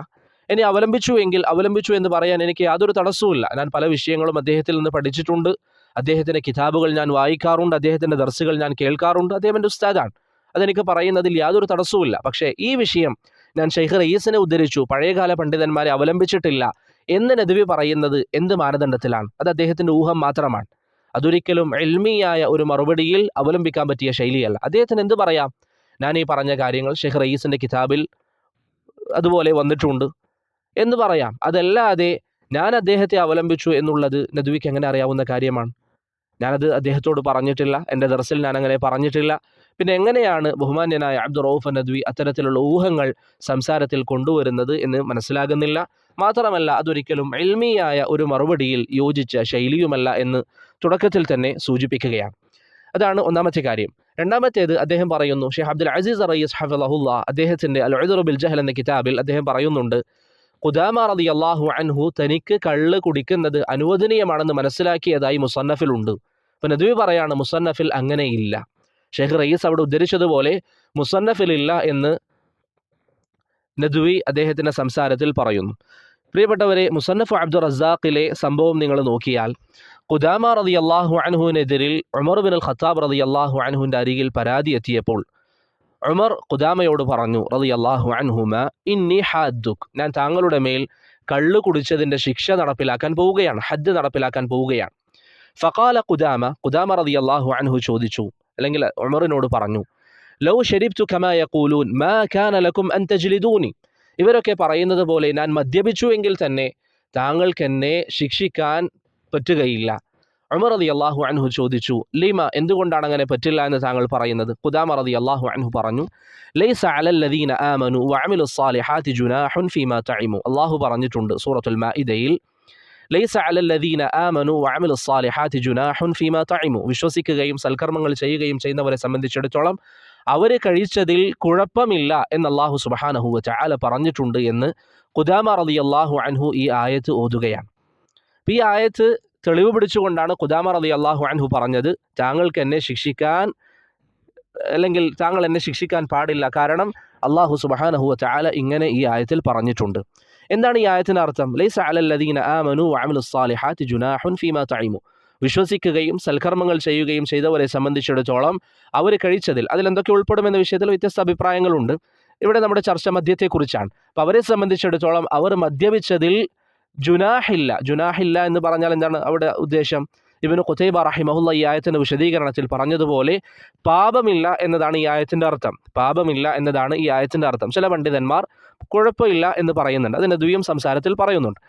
ഇനി അവലംബിച്ചു എന്ന് പറയാൻ എനിക്ക് യാതൊരു തടസ്സവുമില്ല. ഞാൻ പല വിഷയങ്ങളും അദ്ദേഹത്തിൽ നിന്ന് പഠിച്ചിട്ടുണ്ട്, അദ്ദേഹത്തിൻ്റെ കിതാബുകൾ ഞാൻ വായിക്കാറുണ്ട്, അദ്ദേഹത്തിൻ്റെ ദർസുകൾ ഞാൻ കേൾക്കാറുണ്ട്, അദ്ദേഹം എൻ്റെ ഉസ്താദാണ്, അതെനിക്ക് പറയുന്നതിൽ യാതൊരു തടസ്സവുമില്ല. പക്ഷേ ഈ വിഷയം ഞാൻ ഷെയ്ഖ് റയീസിനെ ഉദ്ധരിച്ചു, പഴയകാല പണ്ഡിതന്മാരെ അവലംബിച്ചിട്ടില്ല എന്ന് നദ്വി പറയുന്നത് എന്ത് മാനദണ്ഡത്തിലാണ്? അത് അദ്ദേഹത്തിൻ്റെ ഊഹം മാത്രമാണ്. അതൊരിക്കലും ഇൽമിയായ ഒരു മറുപടിയിൽ അവലംബിക്കാൻ പറ്റിയ ശൈലിയല്ല. അദ്ദേഹത്തിന് എന്ത് പറയാം? ഞാൻ ഈ പറഞ്ഞ കാര്യങ്ങൾ ഷെയ്ഖ് റയീസിൻ്റെ കിതാബിൽ അതുപോലെ വന്നിട്ടുണ്ട് എന്ന് പറയാം. അതല്ലാതെ ഞാൻ അദ്ദേഹത്തെ അവലംബിച്ചു എന്നുള്ളത് നദ്വിക്ക് എങ്ങനെ അറിയാവുന്ന കാര്യമാണ്? ഞാനത് അദ്ദേഹത്തോട് പറഞ്ഞിട്ടില്ല, എൻ്റെ ദർസിൽ ഞാൻ അങ്ങനെ പറഞ്ഞിട്ടില്ല. പിന്നെ എങ്ങനെയാണ് ബഹുമാന്യനായ അബ്ദുർ റഊഫ് നദ്വി അത്തരത്തിലുള്ള ഊഹങ്ങൾ സംസാരത്തിൽ കൊണ്ടുവരുന്നത് എന്ന് മനസ്സിലാകുന്നില്ല. മാത്രമല്ല അതൊരിക്കലും ഇൽമിയായ ഒരു മറുപടിയിൽ യോജിച്ച ശൈലിയുമല്ല എന്ന് തുടക്കത്തിൽ തന്നെ സൂചിപ്പിക്കുകയാണ്. അതാണ് ഒന്നാമത്തെ കാര്യം. രണ്ടാമത്തേത്, അദ്ദേഹം പറയുന്നു, ഷെയ്ഖ് അബ്ദുൽ അസീസ് റയീസ് ഹഫിളഹുല്ല അദ്ദേഹത്തിൻ്റെ അൽ ഉദ്ർ ബിൽ ജഹൽ എന്ന കിതാബിൽ അദ്ദേഹം പറയുന്നുണ്ട്, ഖുദാമ റളിയല്ലാഹു അൻഹു തനിക്ക് കള്ള് കുടിക്കുന്നത് അനുവദനീയമാണെന്ന് മനസ്സിലാക്കിയതായി മുസന്നഫിലുണ്ട്. അപ്പം നദ്വി പറയാണ്, മുസന്നഫിൽ അങ്ങനെയില്ല. ഷെയ്ഖ് റയീസ് അവിടെ ഉദ്ധരിച്ചതുപോലെ മുസന്നഫിലില്ല എന്ന് നദ്വി അദ്ദേഹത്തിൻ്റെ സംസാരത്തിൽ പറയുന്നു. പ്രിയപ്പെട്ടവരെ, മുസന്നഫ് അബ്ദുർ റസാഖിലെ സംഭവം നിങ്ങൾ നോക്കിയാൽ, ഖുദാമ റളിയല്ലാഹു അൻഹുവിനെതിരിൽ ഉമർ ബിൻ ഖത്താബ് റളിയല്ലാഹു അൻഹുവിൻ്റെ അരികിൽ പരാതി എത്തിയപ്പോൾ ഉമർ ഖുദാമയോട് പറഞ്ഞു റളിയല്ലാഹു അൻഹുമ, ഇന്നി ഹാദ്ദുക്, ഞാൻ താങ്കളുടെ മേൽ കള്ളു കുടിച്ചതിൻ്റെ ശിക്ഷ നടപ്പിലാക്കാൻ പോവുകയാണ്, ഹദ്ദ് നടപ്പിലാക്കാൻ പോവുകയാണ്. ഫഖാല ഖുദാമ റളിയല്ലാഹു അൻഹു ചോദിച്ചു, അല്ലെങ്കിൽ ഉമറിനോട് പറഞ്ഞു, ലൗ ശരിബ്തു കമാ യഖൂലൂൻ മാ കാന ലക്കും അൻ തജ്ലിദൂനി. ഇവരൊക്കെ പറയുന്നത് പോലെ ഞാൻ മദ്യപിച്ചു എങ്കിൽ തന്നെ താങ്കൾക്ക് എന്നെ ശിക്ഷിക്കാൻ പറ്റുകയില്ല. ഉമർ റളിയല്ലാഹു അൻഹു ചോദിച്ചു, ലിമ, എന്തുകൊണ്ടാണ് അങ്ങനെ പറ്റില്ല എന്ന് താങ്കൾ പറയുന്നത്? ഖുദാമ റളിയല്ലാഹു അൻഹു പറഞ്ഞു, ലൈസ അലല്ലദീന ആമനു വഅമിലുസ് സാലിഹാത്തി ജുനാഹുൻ ഫീമാ തഇമു. അല്ലാഹു പറഞ്ഞിട്ടുണ്ട് സൂറത്തുൽ മാഇദയിൽ, ലൈസ അലല്ലദീന ആമനു വഅമിലുസ് സാലിഹാത്തി ജുനാഹുൻ ഫീമാ തഇമു. വിശ്വസിക്കുകയും സൽക്കർമ്മങ്ങൾ ചെയ്യുകയും ചെയ്യുന്നവരെ സംബന്ധിച്ചിടത്തോളം അവർ കഴിച്ചതിൽ കുഴപ്പമില്ല എന്ന് അല്ലാഹു സുബ്ഹാനഹു വ തആല പറഞ്ഞിട്ടുണ്ട് എന്ന് ഖുദാമ റളിയല്ലാഹു അൻഹു ഈ ആയത്ത് ഓതുകയാണ്. ഈ ആയത്ത് തെളിവ് പിടിച്ചുകൊണ്ടാണ് ഖുദാമ റളിയല്ലാഹു അൻഹു പറഞ്ഞത്, താങ്കൾക്ക് എന്നെ ശിക്ഷിക്കാൻ, അല്ലെങ്കിൽ താങ്കൾ എന്നെ ശിക്ഷിക്കാൻ പാടില്ല, കാരണം അല്ലാഹു സുബ്ഹാനഹു വ തആല ഇങ്ങനെ ഈ ആയത്തിൽ പറഞ്ഞിട്ടുണ്ട്. എന്താണ് ഈ ആയത്തിൻ്റെ അർത്ഥം? ലൈസ അലല്ലദീന ആമനു വഅമിലുസ് സാലിഹാത്തി ജുനാഹുൻ ഫീമാ തഇമു. വിശ്വസിക്കുകയും സൽക്കർമ്മങ്ങൾ ചെയ്യുകയും ചെയ്തവരെ സംബന്ധിച്ചിടത്തോളം അവർ കഴിച്ചതിൽ, അതിലെന്തൊക്കെ ഉൾപ്പെടുമെന്ന വിഷയത്തിൽ വ്യത്യസ്ത അഭിപ്രായങ്ങളുണ്ട്. ഇവിടെ നമ്മുടെ ചർച്ച മദ്യത്തെക്കുറിച്ചാണ്. അപ്പോൾ അവരെ സംബന്ധിച്ചിടത്തോളം അവർ മദ്യപിച്ചതിൽ ജുനാഹില്ല എന്ന് പറഞ്ഞാൽ എന്താണ് അവിടെ ഉദ്ദേശം? ഇബ്നു ഖുതൈബ റഹിമഹുല്ല ഈ ആയത്തിൻ്റെ വിശദീകരണത്തിൽ പറഞ്ഞതുപോലെ പാപമില്ല എന്നതാണ് ഈ ആയത്തിൻ്റെ അർത്ഥം. പാപമില്ല എന്നതാണ് ഈ ആയത്തിൻ്റെ അർത്ഥം. ചില പണ്ഡിതന്മാർ കുഴപ്പമില്ല എന്ന് പറയുന്നുണ്ട്, അതിൻ്റെ ദ്വിയം സംസാരത്തിൽ പറയുന്നുണ്ട്.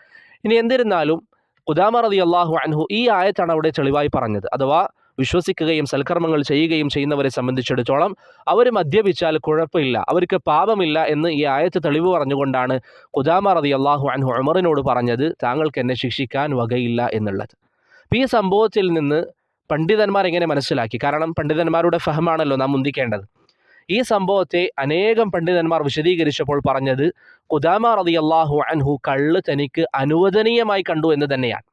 ഇനി എന്നിരുന്നാലും ഖുദാമ റളിയല്ലാഹു അൻഹു ഈ ആയത്താണ് അവിടെ തെളിവായി പറഞ്ഞത്. അഥവാ വിശ്വസിക്കുകയും സൽക്കർമ്മങ്ങൾ ചെയ്യുകയും ചെയ്യുന്നവരെ സംബന്ധിച്ചിടത്തോളം അവർ മദ്യപിച്ചാൽ കുഴപ്പമില്ല, അവർക്ക് പാപമില്ല എന്ന് ഈ ആയത്ത് തെളിവ് പറഞ്ഞുകൊണ്ടാണ് ഖുദാമ റളിയല്ലാഹു അൻഹു ഉമറിനോട് പറഞ്ഞത്, താങ്കൾക്ക് എന്നെ ശിക്ഷിക്കാൻ വകയില്ല എന്നുള്ളത്. ഈ സംഭവത്തിൽ നിന്ന് പണ്ഡിതന്മാർ എങ്ങനെ മനസ്സിലാക്കി? കാരണം പണ്ഡിതന്മാരുടെ ഫഹമാണല്ലോ നാം മുന്തിക്കേണ്ടത്. ഈ സംഭവത്തെ അനേകം പണ്ഡിതന്മാർ വിശദീകരിച്ചപ്പോൾ പറഞ്ഞത്, ഖുദാമ റളിയല്ലാഹു അൻഹു കള്ള് തനിക്ക് അനുവദനീയമായി കണ്ടു എന്ന് തന്നെയാണ്.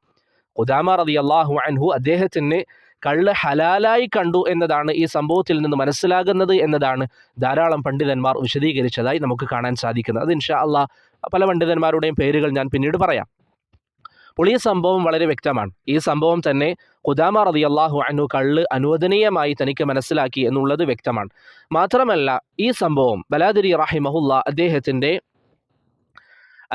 ഖുദാമ റളിയല്ലാഹു അൻഹു അദ്ദേഹത്തിന് കള്ള് ഹലാലായി കണ്ടു എന്നതാണ് ഈ സംഭവത്തിൽ നിന്ന് മനസ്സിലാകുന്നത് എന്നതാണ് ധാരാളം പണ്ഡിതന്മാർ വിശദീകരിച്ചതായി നമുക്ക് കാണാൻ സാധിക്കുന്നത്. അത് ഇൻഷാ അല്ലാഹ് പല പണ്ഡിതന്മാരുടെയും പേരുകൾ ഞാൻ പിന്നീട് പറയാം. അപ്പോൾ ഈ സംഭവം വളരെ വ്യക്തമാണ്. ഈ സംഭവം തന്നെ ഖുദാമ റളിയല്ലാഹു അൻഹു കള്ള് അനുവദനീയമായി തനിക്ക് മനസ്സിലാക്കി എന്നുള്ളത് വ്യക്തമാണ്. മാത്രമല്ല ഈ സംഭവം ബലാദുരി റഹിമഹുല്ല അദ്ദേഹത്തിൻ്റെ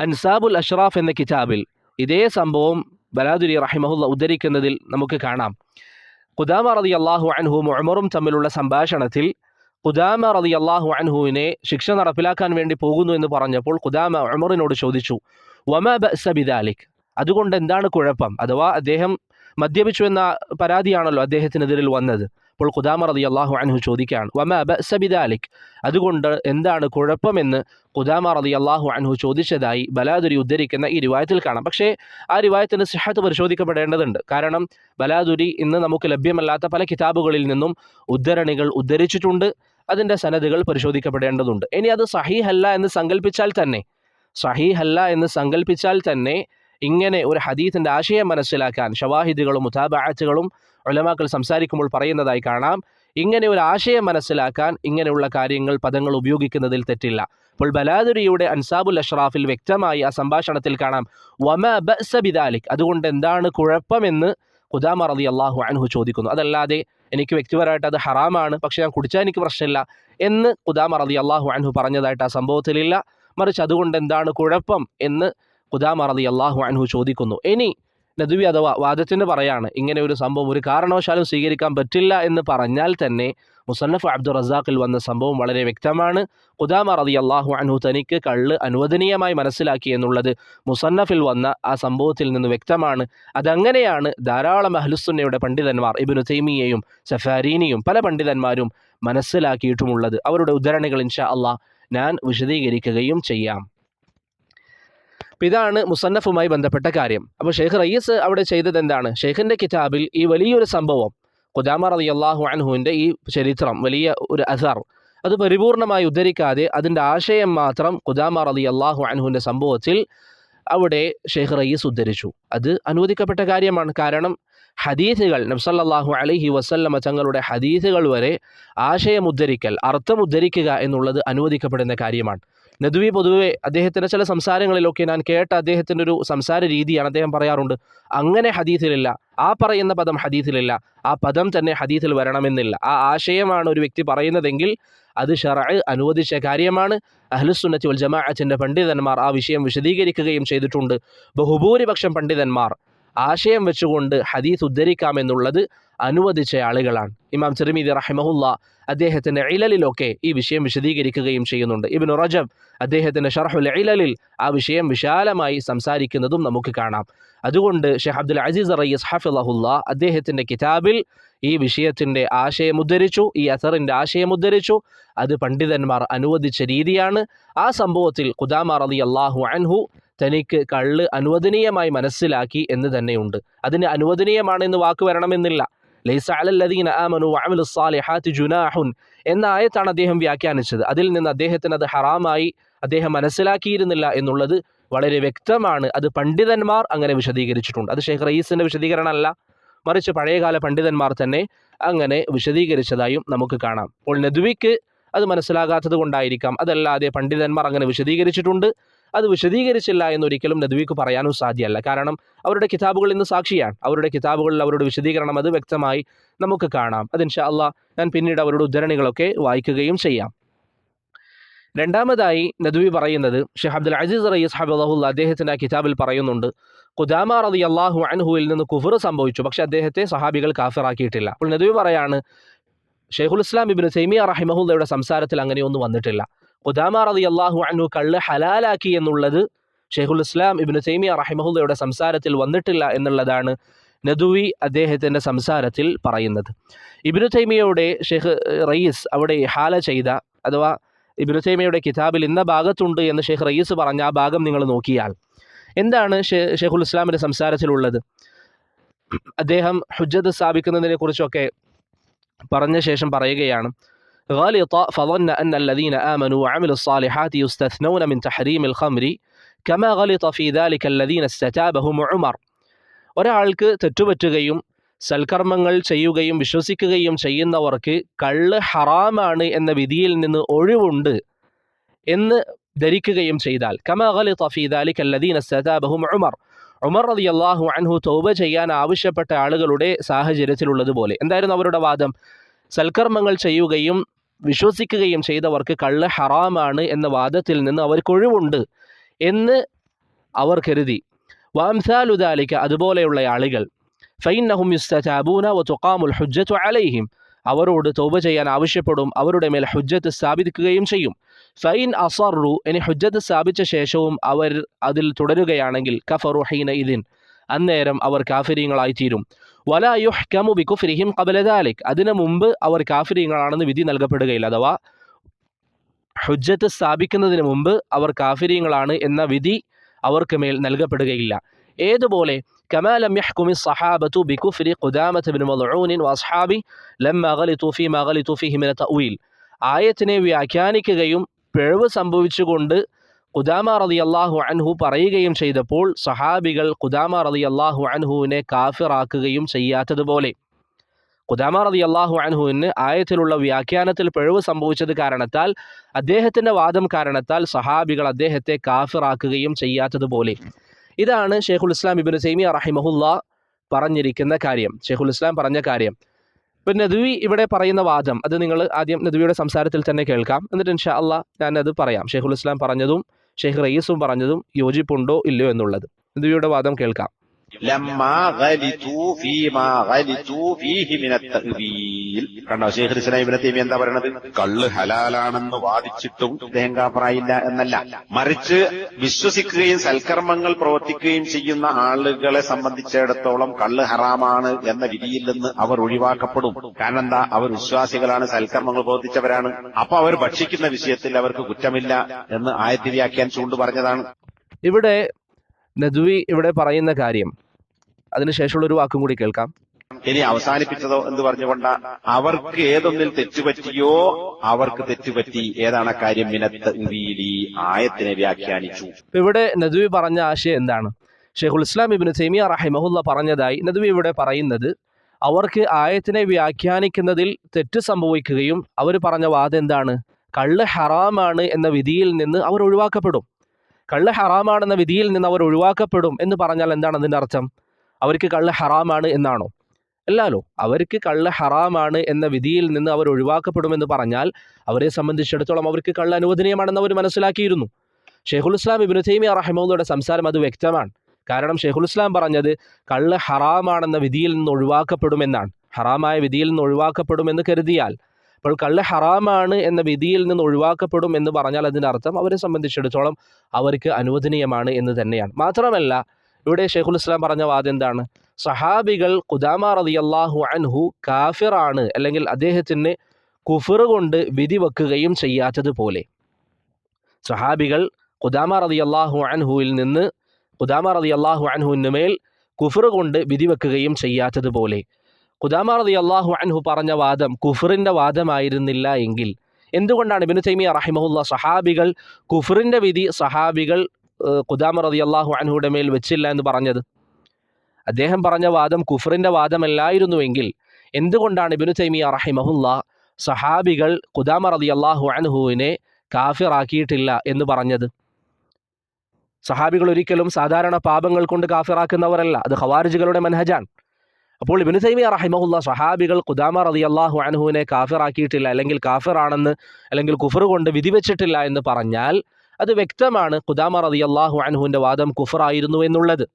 അൻസാബുൽ അഷ്റാഫ് എന്ന കിതാബിൽ ഇതേ സംഭവം ബലാദുരി റഹിമഹുല്ല ഉദ്ധരിക്കുന്നതിൽ നമുക്ക് കാണാം. ഖുദാമ റളിയല്ലാഹു അൻഹുവും ഉമറും തമ്മിലുള്ള സംഭാഷണത്തിൽ ഖുദാമ റളിയല്ലാഹു അൻഹുവിനെ ശിക്ഷ നടപ്പിലാക്കാൻ വേണ്ടി പോകുന്നു എന്ന് പറഞ്ഞപ്പോൾ ഖുദാമ ഉമറിനോട് ചോദിച്ചു, വമാ ബഅസ ബിദാലിക്, അതുകൊണ്ട് എന്താണ് കുഴപ്പം? അഥവാ അദ്ദേഹം മദ്യപിച്ചു എന്ന പരാതിയാണല്ലോ അദ്ദേഹത്തിനെതിരിൽ വന്നത്. അപ്പോൾ ഖുദാമ റളിയല്ലാഹു അൻഹു ചോദിക്കുകയാണ്, വമാ ബഅസ ബിദാലിക്, അതുകൊണ്ട് എന്താണ് കുഴപ്പമെന്ന് ഖുദാമ റളിയല്ലാഹു അൻഹു ചോദിച്ചതായി ബലാദുരി ഉദ്ധരിക്കുന്ന ഈ റിവായത്തിൽ കാണാം. പക്ഷേ ആ റിവായത്തിൻ്റെ സിഹത്ത് പരിശോധിക്കപ്പെടേണ്ടതുണ്ട്. കാരണം ബലാദുരി ഇന്ന് നമുക്ക് ലഭ്യമല്ലാത്ത പല കിതാബുകളിൽ നിന്നും ഉദ്ധരണികൾ ഉദ്ധരിച്ചിട്ടുണ്ട്. അതിൻ്റെ സനദുകൾ പരിശോധിക്കപ്പെടേണ്ടതുണ്ട്. ഇനി അത് സഹീഹല്ല എന്ന് സങ്കല്പിച്ചാൽ തന്നെ ഇങ്ങനെ ഒരു ഹദീസിൻ്റെ ആശയം മനസ്സിലാക്കാൻ ഷവാഹിദുകളും മുതാബഅത്തുകളും ഉലമാക്കൾ സംസാരിക്കുമ്പോൾ പറയുന്നതായി കാണാം. ഇങ്ങനെ ഒരു ആശയം മനസ്സിലാക്കാൻ ഇങ്ങനെയുള്ള കാര്യങ്ങൾ, പദങ്ങൾ ഉപയോഗിക്കുന്നതിൽ തെറ്റില്ല. അപ്പോൾ ബലാദുരിയുടെ അൻസാബുൽ അഷ്റാഫിൽ വ്യക്തമായി ആ സംഭാഷണത്തിൽ കാണാം, വമാ ബഅസ ബിദാലിക്, അതുകൊണ്ട് എന്താണ് കുഴപ്പമെന്ന് ഖുദാമ റളിയല്ലാഹു അൻഹു ചോദിക്കുന്നു. അതല്ലാതെ എനിക്ക് വ്യക്തിപരമായിട്ട് അത് ഹറാമാണ്, പക്ഷേ ഞാൻ കുടിച്ചാൽ എനിക്ക് പ്രശ്നമില്ല എന്ന് ഖുദാമ റളിയല്ലാഹു അൻഹു പറഞ്ഞതായിട്ട് ആ സംഭവത്തിലില്ല. മറിച്ച് അതുകൊണ്ട് എന്താണ് കുഴപ്പം എന്ന് ഖുദാമ റളിയല്ലാഹു അൻഹു ചോദിക്കുന്നു. ഇനി നദ്വി അഥവാ വാദത്തിന് പറയാണ്, ഇങ്ങനെ ഒരു സംഭവം ഒരു കാരണവശാലും സ്വീകരിക്കാൻ പറ്റില്ല എന്ന് പറഞ്ഞാൽ തന്നെ മുസന്നഫ് അബ്ദുർ റസാഖിൽ വന്ന സംഭവം വളരെ വ്യക്തമാണ്. ഖുദാമ റളിയല്ലാഹു അൻഹു തനിക്ക് കള്ള് അനുവദനീയമായി മനസ്സിലാക്കി എന്നുള്ളത് മുസന്നഫിൽ വന്ന ആ സംഭവത്തിൽ നിന്ന് വ്യക്തമാണ്. അതങ്ങനെയാണ് ധാരാളം അഹ്ലുസുന്നയുടെ പണ്ഡിതന്മാർ, ഇബ്നു തൈമിയ്യയും സഫാരീനിയും പല പണ്ഡിതന്മാരും മനസ്സിലാക്കിയിട്ടുമുള്ളത്. അവരുടെ ഉദ്ധരണികൾ ഇൻഷാ അല്ലാഹ് ഞാൻ വിശദീകരിക്കുകയും ചെയ്യാം. ഇതാണ് മുസന്നഫുമായി ബന്ധപ്പെട്ട കാര്യം. അപ്പോൾ ഷെയ്ഖ് റയീസ് അവിടെ ചെയ്തത് എന്താണ്? ഷെയ്ഖിൻ്റെ കിതാബിൽ ഈ വലിയൊരു സംഭവം, ഖുദാമ റളിയല്ലാഹു അൻഹുവിൻ്റെ ഈ ചരിത്രം, വലിയ ഒരു അസർ, അത് പരിപൂർണമായി ഉദ്ധരിക്കാതെ അതിൻ്റെ ആശയം മാത്രം ഖുദാമ റളിയല്ലാഹു അൻഹുവിൻ്റെ സംഭവത്തിൽ അവിടെ ഷെയ്ഖ് റയീസ് ഉദ്ധരിച്ചു. അത് അനുവദിക്കപ്പെട്ട കാര്യമാണ്. കാരണം ഹദീസുകൾ, നബി സല്ലല്ലാഹു അലൈഹി വസല്ലമ തങ്ങളുടെ ഹദീസുകൾ വരെ ആശയം ഉദ്ധരിക്കൽ, അർത്ഥം ഉദ്ധരിക്കുക എന്നുള്ളത് അനുവദിക്കപ്പെടുന്ന കാര്യമാണ്. നദ്വി പൊതുവെ അദ്ദേഹത്തിൻ്റെ ചില സംസാരങ്ങളിലൊക്കെ ഞാൻ കേട്ട അദ്ദേഹത്തിൻ്റെ ഒരു സംസാര രീതിയാണ്. അദ്ദേഹം പറയാറുണ്ട്, അങ്ങനെ ഹദീസിലില്ല, ആ പറയുന്ന പദം ഹദീസിലില്ല, ആ പദം തന്നെ ഹദീസിൽ വരണമെന്നില്ല. ആ ആശയമാണ് ഒരു വ്യക്തി പറയുന്നതെങ്കിൽ അത് ശർഅ് അനുവദിച്ച കാര്യമാണ്. അഹ്ലുസുന്നത്തി വൽ ജമാഅത്തിന്റെ പണ്ഡിതന്മാർ ആ വിഷയം വിശദീകരിക്കുകയും ചെയ്തിട്ടുണ്ട്. ബഹുഭൂരിപക്ഷം പണ്ഡിതന്മാർ ആശയം വെച്ചുകൊണ്ട് ഹദീസ് ഉദ്ധരിക്കാമെന്നുള്ളത് അനുവദിച്ച ആളുകളാണ്. ഇമാം തിർമിദി റഹിമഹുല്ല അദ്ദേഹത്തിൻ്റെ ഇലലിലൊക്കെ ഈ വിഷയം വിശദീകരിക്കുകയും ചെയ്യുന്നുണ്ട്. ഇബ്നു റജബ് അദ്ദേഹത്തിൻ്റെ ഷർഹുൽ ഇലലിൽ ആ വിഷയം വിശാലമായി സംസാരിക്കുന്നതും നമുക്ക് കാണാം. അതുകൊണ്ട് ഷെയ്ഖ് അബ്ദുൽ അസീസ് റയീസ് ഹഫിളഹുല്ല അദ്ദേഹത്തിൻ്റെ കിതാബിൽ ഈ വിഷയത്തിൻ്റെ ആശയം ഉദ്ധരിച്ചു, ഈ അസറിൻ്റെ ആശയം ഉദ്ധരിച്ചു. അത് പണ്ഡിതന്മാർ അനുവദിച്ച രീതിയാണ്. ആ സംഭവത്തിൽ ഖുദാമ റളിയല്ലാഹു അൻഹു തനിക്ക് കള്ള് അനുവദനീയമായി മനസ്സിലാക്കി എന്ന് തന്നെയുണ്ട്. അതിന് അനുവദനീയമാണെന്ന് വാക്ക് വരണമെന്നില്ല. ലൈസ അലല്ലദീന ആമനു വഅമിലുസ് സാലിഹാത്തി ജുനാഹുൻ എന്ന ആയത്താണ് അദ്ദേഹം വ്യാഖ്യാനിച്ചത്. അതിൽ നിന്ന് അദ്ദേഹത്തിന് അത് ഹറാമായി അദ്ദേഹം മനസ്സിലാക്കിയിരുന്നില്ല എന്നുള്ളത് വളരെ വ്യക്തമാണ്. അത് പണ്ഡിതന്മാർ അങ്ങനെ വിശദീകരിച്ചിട്ടുണ്ട്. അത് ഷെയ്ഖ് റയീസിൻ്റെ വിശദീകരണമല്ല, മറിച്ച് പഴയകാല പണ്ഡിതന്മാർ തന്നെ അങ്ങനെ വിശദീകരിച്ചതായും നമുക്ക് കാണാം. അപ്പോൾ നദ്വിക്ക് അത് മനസ്സിലാകാത്തത് കൊണ്ടായിരിക്കാം, അതല്ലാതെ പണ്ഡിതന്മാർ അങ്ങനെ വിശദീകരിച്ചിട്ടുണ്ട്. അത് വിശദീകരിച്ചില്ല എന്നൊരിക്കലും നദ്വിക്ക് പറയാനും സാധ്യമല്ല. കാരണം അവരുടെ കിതാബുകൾ ഇന്ന് സാക്ഷിയാണ്. അവരുടെ കിതാബുകളിൽ അവരുടെ വിശദീകരണം അത് വ്യക്തമായി നമുക്ക് കാണാം. അത് ഇൻഷാ അല്ലാഹ് ഞാൻ പിന്നീട് അവരുടെ ഉദ്ധരണികളൊക്കെ വായിക്കുകയും ചെയ്യാം. രണ്ടാമതായി നദ്വി പറയുന്നത് ഷെയ്ഖ് അബ്ദുൽ അസീസ് റയീസ് ഹഫിളഹുല്ല അദ്ദേഹത്തിൻ്റെ ആ കിതാബിൽ പറയുന്നുണ്ട്, ഖുദാമ റളിയല്ലാഹു അൻഹുവിൽ നിന്ന് കുഫ്ർ സംഭവിച്ചു, പക്ഷെ അദ്ദേഹത്തെ സഹാബികൾ കാഫിറാക്കിയിട്ടില്ല. അപ്പോൾ നദ്വി പറയാണ്, ഷെയ്ഖുൽ ഇസ്ലാം ഇബ്നു തൈമിയ റഹിമഹുല്ലയുടെ സംസാരത്തിൽ അങ്ങനെയൊന്നും വന്നിട്ടില്ല. ഖുദാമ റളിയല്ലാഹു അൻഹു കള്ള് ഹലാലാക്കി എന്നുള്ളത് ഷെയ്ഖുൽ ഇസ്ലാം ഇബ്നു തൈമിയ റഹിമഹുല്ലയുടെ സംസാരത്തിൽ വന്നിട്ടില്ല എന്നുള്ളതാണ് നദ്വി അദ്ദേഹത്തിൻ്റെ സംസാരത്തിൽ പറയുന്നത്. ഇബ്നു തൈമിയയുടെ ഷെയ്ഖ് റയീസ് അവിടെ ഇഹാല ചെയ്ത, അഥവാ ഇബ്നു തൈമിയയുടെ കിതാബിൽ ഇന്ന ഭാഗത്തുണ്ട് എന്ന് ഷെയ്ഖ് റയീസ് പറഞ്ഞ ആ ഭാഗം നിങ്ങൾ നോക്കിയാൽ എന്താണ് ഷെയ്ഖുൽ ഇസ്ലാമിൻ്റെ സംസാരത്തിലുള്ളത്? അദ്ദേഹം ഹുജ്ജത്ത് സ്ഥാപിക്കുന്നതിനെ കുറിച്ചൊക്കെ പറഞ്ഞ ശേഷം പറയുകയാണ്, غلط فظن أن الذين آمنوا وعملوا الصالحات يستثنون من تحريم الخمر كما غلط في ذلك الذين استتابهم عمر. ഒരാൾക്ക് തെറ്റുപറ്റുകയും സൽക്കർമ്മങ്ങൾ ചെയ്യുകയും വിശ്വസിക്കുകയും ചെയ്യുന്നവർക്ക് കള്ള് ഹറാമാണ് എന്ന വിധിയിൽ നിന്ന് ഒഴിവുണ്ട് എന്ന് ധരിക്കുകയും ചെയ്താൽ, കമാ ഗലിത ഫീ ദാലിക അല്ലദീന ഇസ്തതാബഹും ഉമർ, ഉമർ റളിയല്ലാഹു അൻഹു തൗബ ചെയ്യാൻ ആവശ്യപ്പെട്ട ആളുകളുടെ സാഹചര്യത്തിലുള്ളതുപോലെ. എന്തായിരുന്നു അവരുടെ വാദം? സൽക്കർമ്മങ്ങൾ ചെയ്യുകയും വിശ്വസിക്കുകയും ചെയ്തവർക്ക് കള്ള് ഹറാമാണ് എന്ന വാദത്തിൽ നിന്ന് അവർക്ക് ഒഴിവുണ്ട് എന്ന് അവർ കരുതി. വഅംസാലു ദാലിക, അതുപോലെയുള്ള ആളുകൾ, ഫഇന്നഹും യുസ്തതാബൂന വതുഖാമുൽ ഹുജ്ജതു അലൈഹിം, അവരോട് തൗബ ചെയ്യാൻ ആവശ്യപ്പെടും, അവരുടെ മേൽ ഹുജ്ജത്ത് സ്ഥാപിക്കുകയും ചെയ്യും. ഫൈൻ അസറു, ഇനി ഹുജ്ജത്ത് സ്ഥാപിച്ച ശേഷവും അവർ അതിൽ തുടരുകയാണെങ്കിൽ, കഫറു ഹീന ഇദിൻ, അന്നേരം അവർ കാഫിരീങ്ങളായിത്തീരും. വലാ യുഹ്കമു ബികുഫ്രിഹിം ഖബല ദാലിക്, അതിനു മുമ്പ് അവർ കാഫിരീങ്ങളാണെന്ന് വിധി നൽകപ്പെടുകയില്ല. അഥവാ ഹുജ്ജത്ത് സ്ഥാപിക്കുന്നതിന് മുമ്പ് അവർ കാഫിരീങ്ങളാണ് എന്ന വിധി അവർക്ക് മേൽ നൽകപ്പെടുകയില്ല. ഏതുപോലെ كما لم يحكم الصحابة بكفر قدامة بن مضعون وأصحابه لما غلطوا فيما غلطوا فيه من التأويل. ആയത്തിനെ വ്യാഖ്യാനിക്കുകയും പിഴവ് സംഭവിച്ചുകൊണ്ട് ഖുദാമ റളിയല്ലാഹു അൻഹു പറയുകയും ചെയ്തപ്പോൾ സഹാബികൾ ഖുദാമ റളിയല്ലാഹു അൻഹുവിനെ കാഫിറാക്കുകയും ചെയ്യാത്തതുപോലെ, ഖുദാമ റളിയല്ലാഹു അൻഹുവിന് ആയത്തിലുള്ള വ്യാഖ്യാനത്തിൽ പിഴവ് സംഭവിച്ചത് കാരണത്താൽ, അദ്ദേഹത്തിൻ്റെ വാദം കാരണത്താൽ സഹാബികൾ അദ്ദേഹത്തെ കാഫിറാക്കുകയും ചെയ്യാത്തതുപോലെ. ഇതാണ് ഷെയ്ഖുൽ ഇസ്ലാം ഇബ്നു തൈമിയ റഹിമഹുല്ല പറഞ്ഞിരിക്കുന്ന കാര്യം, ഷെയ്ഖുൽ ഇസ്ലാം പറഞ്ഞ കാര്യം. ഇപ്പം നദ്വി ഇവിടെ പറയുന്ന വാദം അത് നിങ്ങൾ ആദ്യം നദ്വിയുടെ സംസാരത്തിൽ തന്നെ കേൾക്കാം, എന്നിട്ട് ഇൻഷാ അള്ളാഹ് ഞാനത് പറയാം. ഷെയ്ഖുൽ ഇസ്ലാം പറഞ്ഞതും ഷെയ്ഖ് റയീസും പറഞ്ഞതും യോജിപ്പുണ്ടോ ഇല്ലയോ എന്നുള്ളത്. നദ്വിയുടെ വാദം കേൾക്കാം. لما غلطوا فيما غلطوا فيه من التأويل. കണ്ടോ, ശൈഖുൽ ഇസ്ലാം ഇബ്നു തൈമിയ എന്താ പറയുന്നത്? കള്ള് ഹലാലാണെന്ന് വാദിച്ചിട്ടും ഇദ്ദേഹം കാഫിറായില്ല എന്നല്ല, മറിച്ച് വിശ്വസിക്കുകയും സൽക്കർമ്മങ്ങൾ പ്രവർത്തിക്കുകയും ചെയ്യുന്ന ആളുകളെ സംബന്ധിച്ചിടത്തോളം കള്ള് ഹറാമാണ് എന്ന വിധിയിൽ നിന്ന് അവർ ഒഴിവാക്കപ്പെടും. കാരണം എന്താ? അവർ വിശ്വാസികളാണ്, സൽക്കർമ്മങ്ങൾ പ്രവർത്തിച്ചവരാണ്. അപ്പൊ അവർ ഭക്ഷിക്കുന്ന വിഷയത്തിൽ അവർക്ക് കുറ്റമില്ല എന്ന് ആയത്ത് വ്യാഖ്യാനിച്ചുകൊണ്ട് പറഞ്ഞതാണ്. ഇവിടെ നദ്വി ഇവിടെ പറയുന്ന കാര്യം, അതിനുശേഷമുള്ള ഒരു വാക്കും കൂടി കേൾക്കാം. ഇനി അവസാനിപ്പിച്ചതോ എന്ന് പറഞ്ഞുകൊണ്ട അവർക്ക് ഏതൊന്നിൽ തെറ്റുപറ്റിയോ അവർക്ക് തെറ്റുപറ്റി. ഏതാണ് കാര്യം? മിനത്തഅ്വീലി, ആയത്തിനെ വ്യാഖ്യാനിച്ചു. ഇവിടെ നദ്വി പറഞ്ഞ ആശയം എന്താണ്? ഷെയ്ഖുൽ ഇസ്ലാം ഇബ്നു തൈമിയ റഹിമഹുല്ല പറഞ്ഞതായി നദ്വി ഇവിടെ പറയുന്നത്, അവർക്ക് ആയത്തിനെ വ്യാഖ്യാനിക്കുന്നതിൽ തെറ്റ് സംഭവിക്കുകയും അവർ പറഞ്ഞ വാദം എന്താണ്? കള്ള് ഹറാമാണ് എന്ന വിധിയിൽ നിന്ന് അവർ ഒഴിവാക്കപ്പെടും. കള്ള് ഹറാമാണെന്ന വിധിയിൽ നിന്ന് അവർ ഒഴിവാക്കപ്പെടും എന്ന് പറഞ്ഞാൽ എന്താണ് അതിൻ്റെ അർത്ഥം? അവർക്ക് കള്ള് ഹറാമാണ് എന്നാണോ? അല്ലല്ലോ. അവർക്ക് കള്ള് ഹറാമാണ് എന്ന വിധിയിൽ നിന്ന് അവർ ഒഴിവാക്കപ്പെടുമെന്ന് പറഞ്ഞാൽ അവരെ സംബന്ധിച്ചിടത്തോളം അവർക്ക് കള്ള് അനുവദനീയമാണെന്ന് അവർ മനസ്സിലാക്കിയിരുന്നു. ഷെയ്ഖുൽ ഇസ്ലാം ഇബ്നു തൈമിയ റഹിമഹുല്ലയുടെ സംസാരം അത് വ്യക്തമാണ്. കാരണം ഷെയ്ഖുൽ ഇസ്ലാം പറഞ്ഞത് കള്ള് ഹറാമാണെന്ന വിധിയിൽ നിന്ന് ഒഴിവാക്കപ്പെടുമെന്നാണ്. ഹറാമായ വിധിയിൽ നിന്ന് ഒഴിവാക്കപ്പെടുമെന്ന് കരുതിയാൽ, അപ്പോൾ കള്ള് ഹറാമാണ് എന്ന വിധിയിൽ നിന്ന് ഒഴിവാക്കപ്പെടും എന്ന് പറഞ്ഞാൽ അതിൻ്റെ അർത്ഥം അവരെ സംബന്ധിച്ചിടത്തോളം അവർക്ക് അനുവദനീയമാണ് എന്ന് തന്നെയാണ്. മാത്രമല്ല ഇവിടെ ഷെയ്ഖുൽ ഇസ്ലാം പറഞ്ഞ വാദം എന്താണ്? സഹാബികൾ ഖുദാമ റളിയല്ലാഹു അൻഹു കാഫിറാണ്, അല്ലെങ്കിൽ അദ്ദേഹത്തിന് കുഫർ കൊണ്ട് വിധി വെക്കുകയും ചെയ്യാത്തതുപോലെ, സഹാബികൾ ഖുദാമ റളിയല്ലാഹു അൻഹുവിന് മേൽ കുഫർ കൊണ്ട് വിധി വെക്കുകയും ചെയ്യാത്തതുപോലെ, ഖുദാമ റളിയല്ലാഹു അൻഹു പറഞ്ഞ വാദം കുഫറിൻ്റെ വാദമായിരുന്നില്ല എങ്കിൽ എന്തുകൊണ്ടാണ് ഇബ്നു തൈമിയ റഹിമഹുല്ലാഹ് സഹാബികൾ കുഫറിൻ്റെ വിധി സഹാബികൾ ഖുദാമ റളിയല്ലാഹു അൻഹുയുടെ മേൽ വെച്ചില്ല എന്ന് പറഞ്ഞത്? അദ്ദേഹം പറഞ്ഞ വാദം കുഫറിൻ്റെ വാദമല്ലായിരുന്നുവെങ്കിൽ എന്തുകൊണ്ടാണ് ഇബ്നു തൈമിയ റഹിമഹുല്ലാഹ് സഹാബികൾ ഖുദാമ റളിയല്ലാഹു അൻഹുവിനെ കാഫിറാക്കിയിട്ടില്ല എന്ന് പറഞ്ഞത്? സഹാബികൾ ഒരിക്കലും സാധാരണ പാപങ്ങൾ കൊണ്ട് കാഫിറാക്കുന്നവരല്ല, അത് ഖവാരിജുകളുടെ മനഹജാണ്. അപ്പോൾ ഇബ്നു തൈമിയ റഹിമഹുല്ലാഹ് സഹാബികൾ ഖുദാമ റളിയല്ലാഹു അൻഹുവിനെ കാഫിറാക്കിയിട്ടില്ല, അല്ലെങ്കിൽ കാഫിറാണെന്ന്, അല്ലെങ്കിൽ കുഫർ കൊണ്ട് വിധിവെച്ചിട്ടില്ല എന്ന് പറഞ്ഞാൽ അത് വ്യക്തമാണ് ഖുദാമ റളിയല്ലാഹു അൻഹുവിൻ്റെ വാദം കുഫറായിരുന്നു എന്നുള്ളത്.